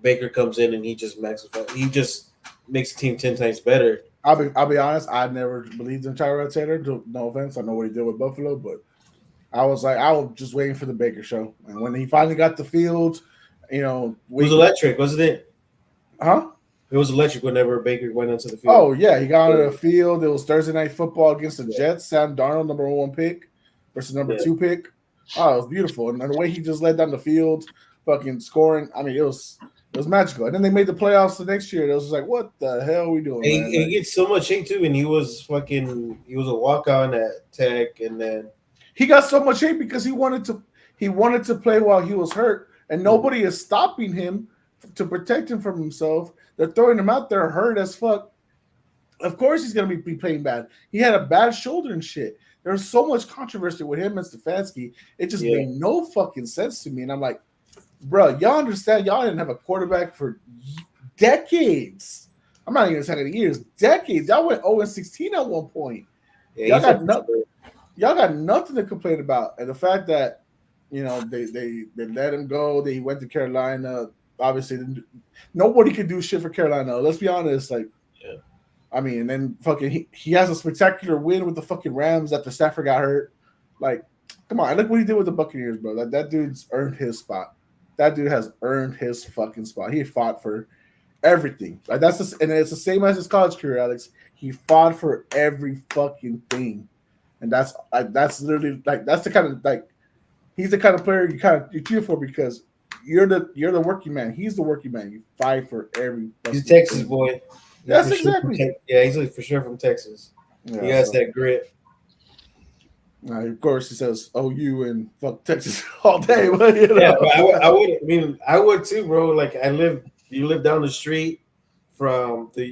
Baker comes in and he just makes the team 10 times better. I'll be honest. I never believed in Tyrod Taylor. No offense, I know what he did with Buffalo, but I was just waiting for the Baker show. And when he finally got the field, it was electric, wasn't it? Huh? It was electric whenever Baker went onto the field. Oh yeah, he got onto the field. It was Thursday Night Football against the Jets. Sam Darnold, number 1 pick versus number 2 pick. Oh, it was beautiful, and the way he just led down the field, fucking scoring. I mean, it was magical. And then they made the playoffs the next year. It was just like, what the hell are we doing? He gets so much hate too, and he was a walk-on at Tech, and then he got so much hate because he wanted to play while he was hurt, and nobody is stopping him to protect him from himself. They're throwing him out there hurt as fuck. Of course he's gonna be playing bad. He had a bad shoulder and shit. There's so much controversy with him and Stefanski. It just made no fucking sense to me. And I'm like, bro, y'all understand? Y'all didn't have a quarterback for decades. I'm not even saying years, decades. Y'all went 0-16 at one point. Yeah, y'all got nothing to complain about. And the fact that they let him go, that he went to Carolina. Obviously, nobody could do shit for Carolina. Let's be honest. I mean, and then fucking he has a spectacular win with the fucking Rams after Stafford got hurt. Like, come on, look what he did with the Buccaneers, bro. That dude's earned his spot. That dude has earned his fucking spot. He fought for everything. And it's the same as his college career, Alex. He fought for every fucking thing, and that's literally that's the kind of he's the kind of player you cheer for because you're the working man. He's the working man. You fight for every. He's a Texas boy. Yes, exactly. He's for sure from Texas. Yeah, he has that grit. Of course, he says OU and fuck Texas all day. But, Yeah, but I would too, bro. Like you live down the street from the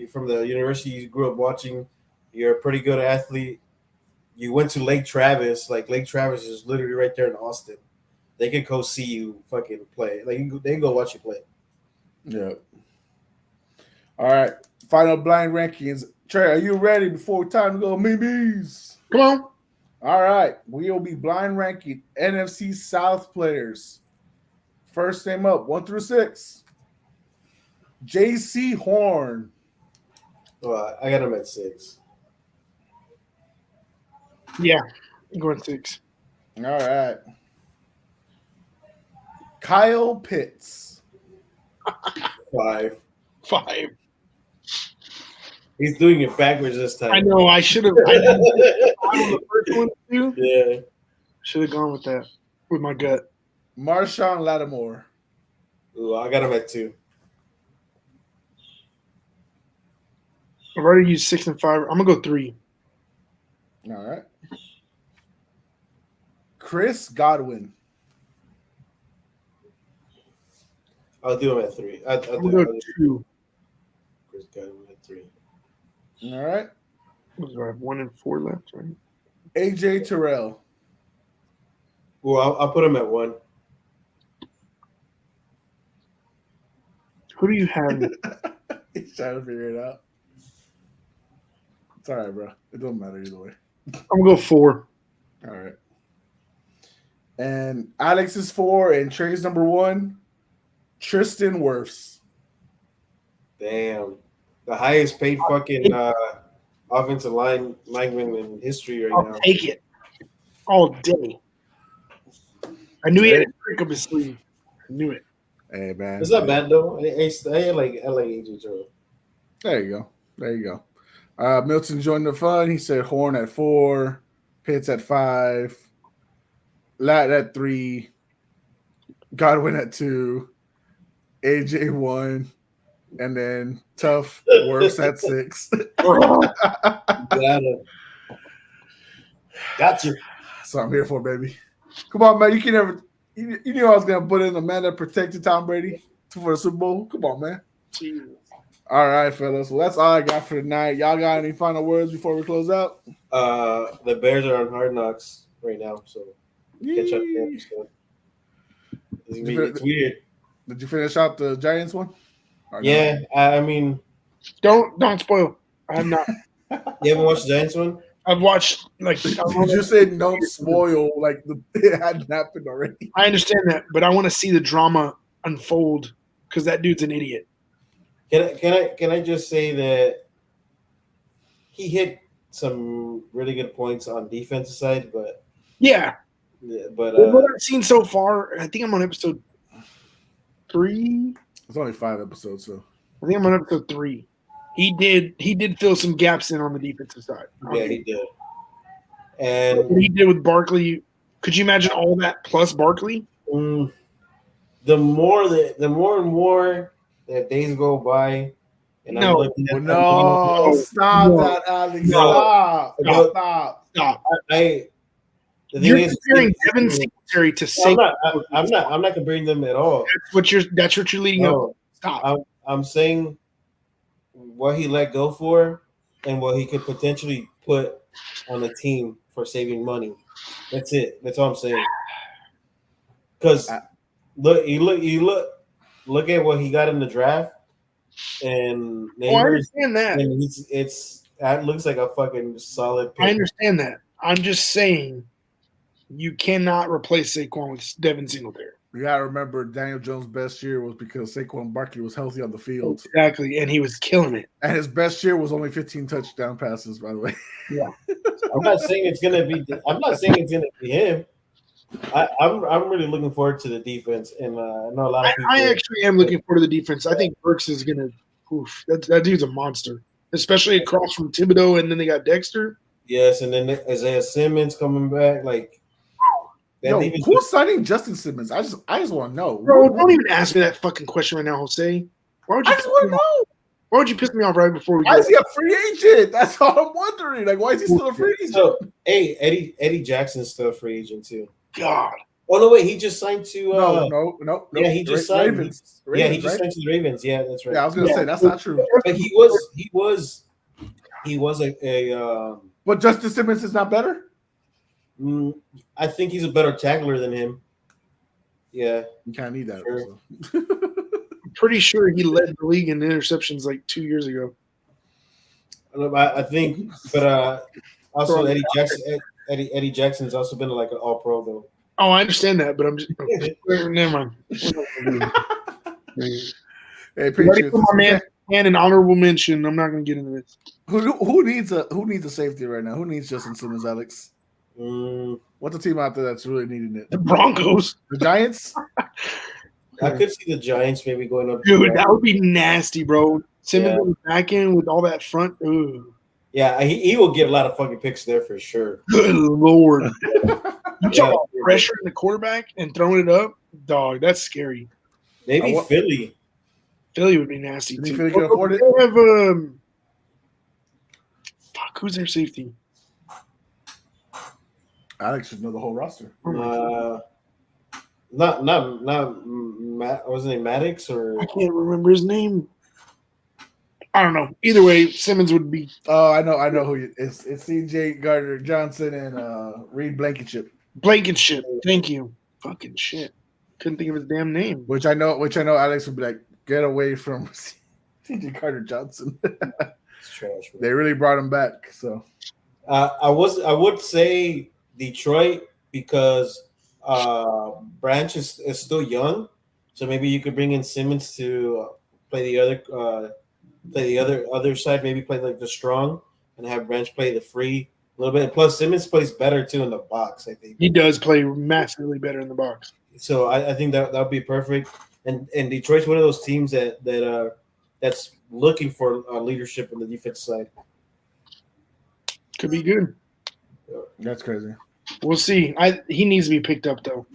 university you grew up watching. You're a pretty good athlete. You went to Lake Travis. Like Lake Travis is literally right there in Austin. They could go see you fucking play. Like they can go watch you play. Yeah. All right. Final blind rankings. Trey, are you ready before time to go memes? Come on. All right. We will be blind ranking NFC South players. First name up, 1 through 6. JC Horn. Well, I got him at 6. Yeah, I'm going 6. All right. Kyle Pitts. 5. 5. He's doing it backwards this time. I know. I should have. I didn't the first one too. Yeah. Should have gone with that. With my gut. Marshawn Lattimore. Ooh, I got him at 2. I've already used 6 and 5. I'm gonna go 3. All right. Chris Godwin. I'll do him at 3. I'm gonna go 2. Chris Godwin at 3. All right. Do I have 1 and 4 left? Right. AJ Terrell. Well, I'll put him at 1. Who do you have? He's trying to figure it out. It's all right, bro. It doesn't matter either way. I'm gonna go 4. All right. And Alex is 4 and Trey's number 1. Tristan Wirfs. Damn. The highest paid fucking offensive lineman in history right I'll now. take it all day. I knew he had a trick up his sleeve. I knew it. Hey, man. It's not bad though. I like AJ Terrell. There you go. Milton joined the fun. He said Horn at 4, Pitts at 5, Lat at 3, Godwin at 2, AJ 1, and then Tough Works at 6. Gotcha. So I'm here for, baby. Come on, man. You knew I was gonna put in the man that protected Tom Brady for the Super Bowl. Come on, man. Jesus. All right, fellas. Well, that's all I got for tonight. Y'all got any final words before we close out? The Bears are on Hard Knocks right now, so catch up there. So. It's weird. Did you finish out the Giants one? Yeah, I mean, Don't spoil. I have not. you haven't watched the Giants one? I've watched You said don't spoil like it hadn't happened already. I understand that, but I want to see the drama unfold because that dude's an idiot. Can I just say that he hit some really good points on defensive side, but what I've seen so far, I think I'm on episode 3. It's only 5 episodes, so I think I'm on episode 3. He did fill some gaps in on the defensive side. Yeah, he did. And what he did with Barkley, could you imagine all that plus Barkley? The more and more that days go by, and I'm looking at stop that, Alex. Stop. You're comparing Devin Singletary to Saquon. I'm not comparing them at all. That's what you're leading up. Stop. I'm saying what he let go for and what he could potentially put on a team for saving money. That's it. That's all I'm saying. Because look at what he got in the draft, and I understand that. And it looks like a fucking solid pick. I understand that. I'm just saying you cannot replace Saquon with Devin Singletary. You gotta remember Daniel Jones' best year was because Saquon Barkley was healthy on the field. Exactly, and he was killing it. And his best year was only 15 touchdown passes, by the way. Yeah. I'm not saying it's gonna be him. I'm really looking forward to the defense, and I know a lot of people. I actually am looking forward to the defense. I think Burks is gonna. That dude's a monster, especially across from Thibodeau, and then they got Dexter. Yes, and then Isaiah Simmons coming back. Like, who's signing Justin Simmons? I just want to know. Bro, don't even ask me that fucking question right now, Jose. Why would you? I just want to know. Why would you piss me off right before we Why go? is he a free agent? That's all I'm wondering. Like, why is he still a free agent? So, hey, Eddie Jackson's still a free agent too. God. Oh no, wait, he just signed to. No. Yeah, he just signed. Ravens. Yeah, he Ravens, just right? signed to the Ravens. Yeah, that's right. Yeah, I was gonna say that's not true. But he was a But Justin Simmons is not better. I think he's a better tackler than him. Yeah, You kind of need that. Sure. Also. I'm pretty sure he led the league in interceptions like 2 years ago. I think, but also Eddie Jackson's also been like an All Pro though. Oh, I understand that, but I'm just never mind. Hey, Ready Patriots. for my man an honorable mention. I'm not going to get into this. Who needs a safety right now? Who needs Justin Simmons, Alex? What's the team out there that's really needing it? The Broncos. The Giants? I could see the Giants maybe going up. Dude, that would be nasty, bro. Simmons on the back end with all that front. Ooh. Yeah, he will get a lot of fucking picks there for sure. Good Lord. You talk about pressuring the quarterback and throwing it up? Dog, that's scary. Maybe Philly. Philly would be nasty, You think too. Philly can afford it? They have, who's their safety? Alex should know the whole roster. Not wasn't it Maddox or I can't remember his name. I don't know. Either way, Simmons would be. Oh, I know who it's C.J. Gardner Johnson and Reed Blankenship. Blankenship. Thank you. Fucking shit. Couldn't think of his damn name. Which I know Alex would be like, get away from C.J. Gardner Johnson. it's trash. They really brought him back. So I would say Detroit because Branch is still young, so maybe you could bring in Simmons to play the other side, maybe play like the strong and have Branch play the free a little bit. Plus, Simmons plays better too in the box. I think he does play massively better in the box. So I think that would be perfect. And Detroit's one of those teams that's looking for leadership on the defense side. Could be good. that's crazy. We'll see. He needs to be picked up though.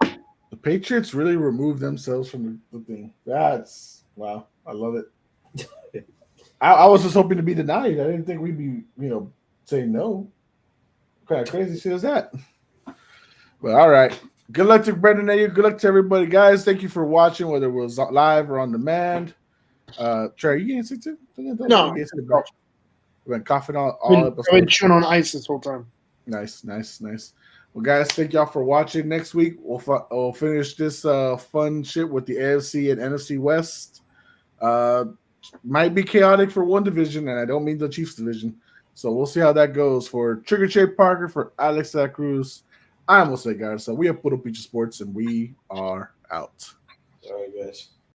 The Patriots really removed themselves from the thing. That's wow. I love it. I was just hoping to be denied. I didn't think we'd be, saying no. What kind of crazy shit is that? But all right. Good luck to Brendan Aiyuk. Good luck to everybody, guys. Thank you for watching, whether it was live or on demand. Trey, you getting sick too? No. You've been coughing all I've episode. been chewing on ice this whole time. Nice. Well, guys, thank y'all for watching. Next week, we'll finish this fun shit with the AFC and NFC West. Might be chaotic for one division, and I don't mean the Chiefs division. So we'll see how that goes. For Trigger J. Parker, for Alex Cruz, I'm Jose Garza. We have Puro Pinche Sports, and we are out. All right, guys.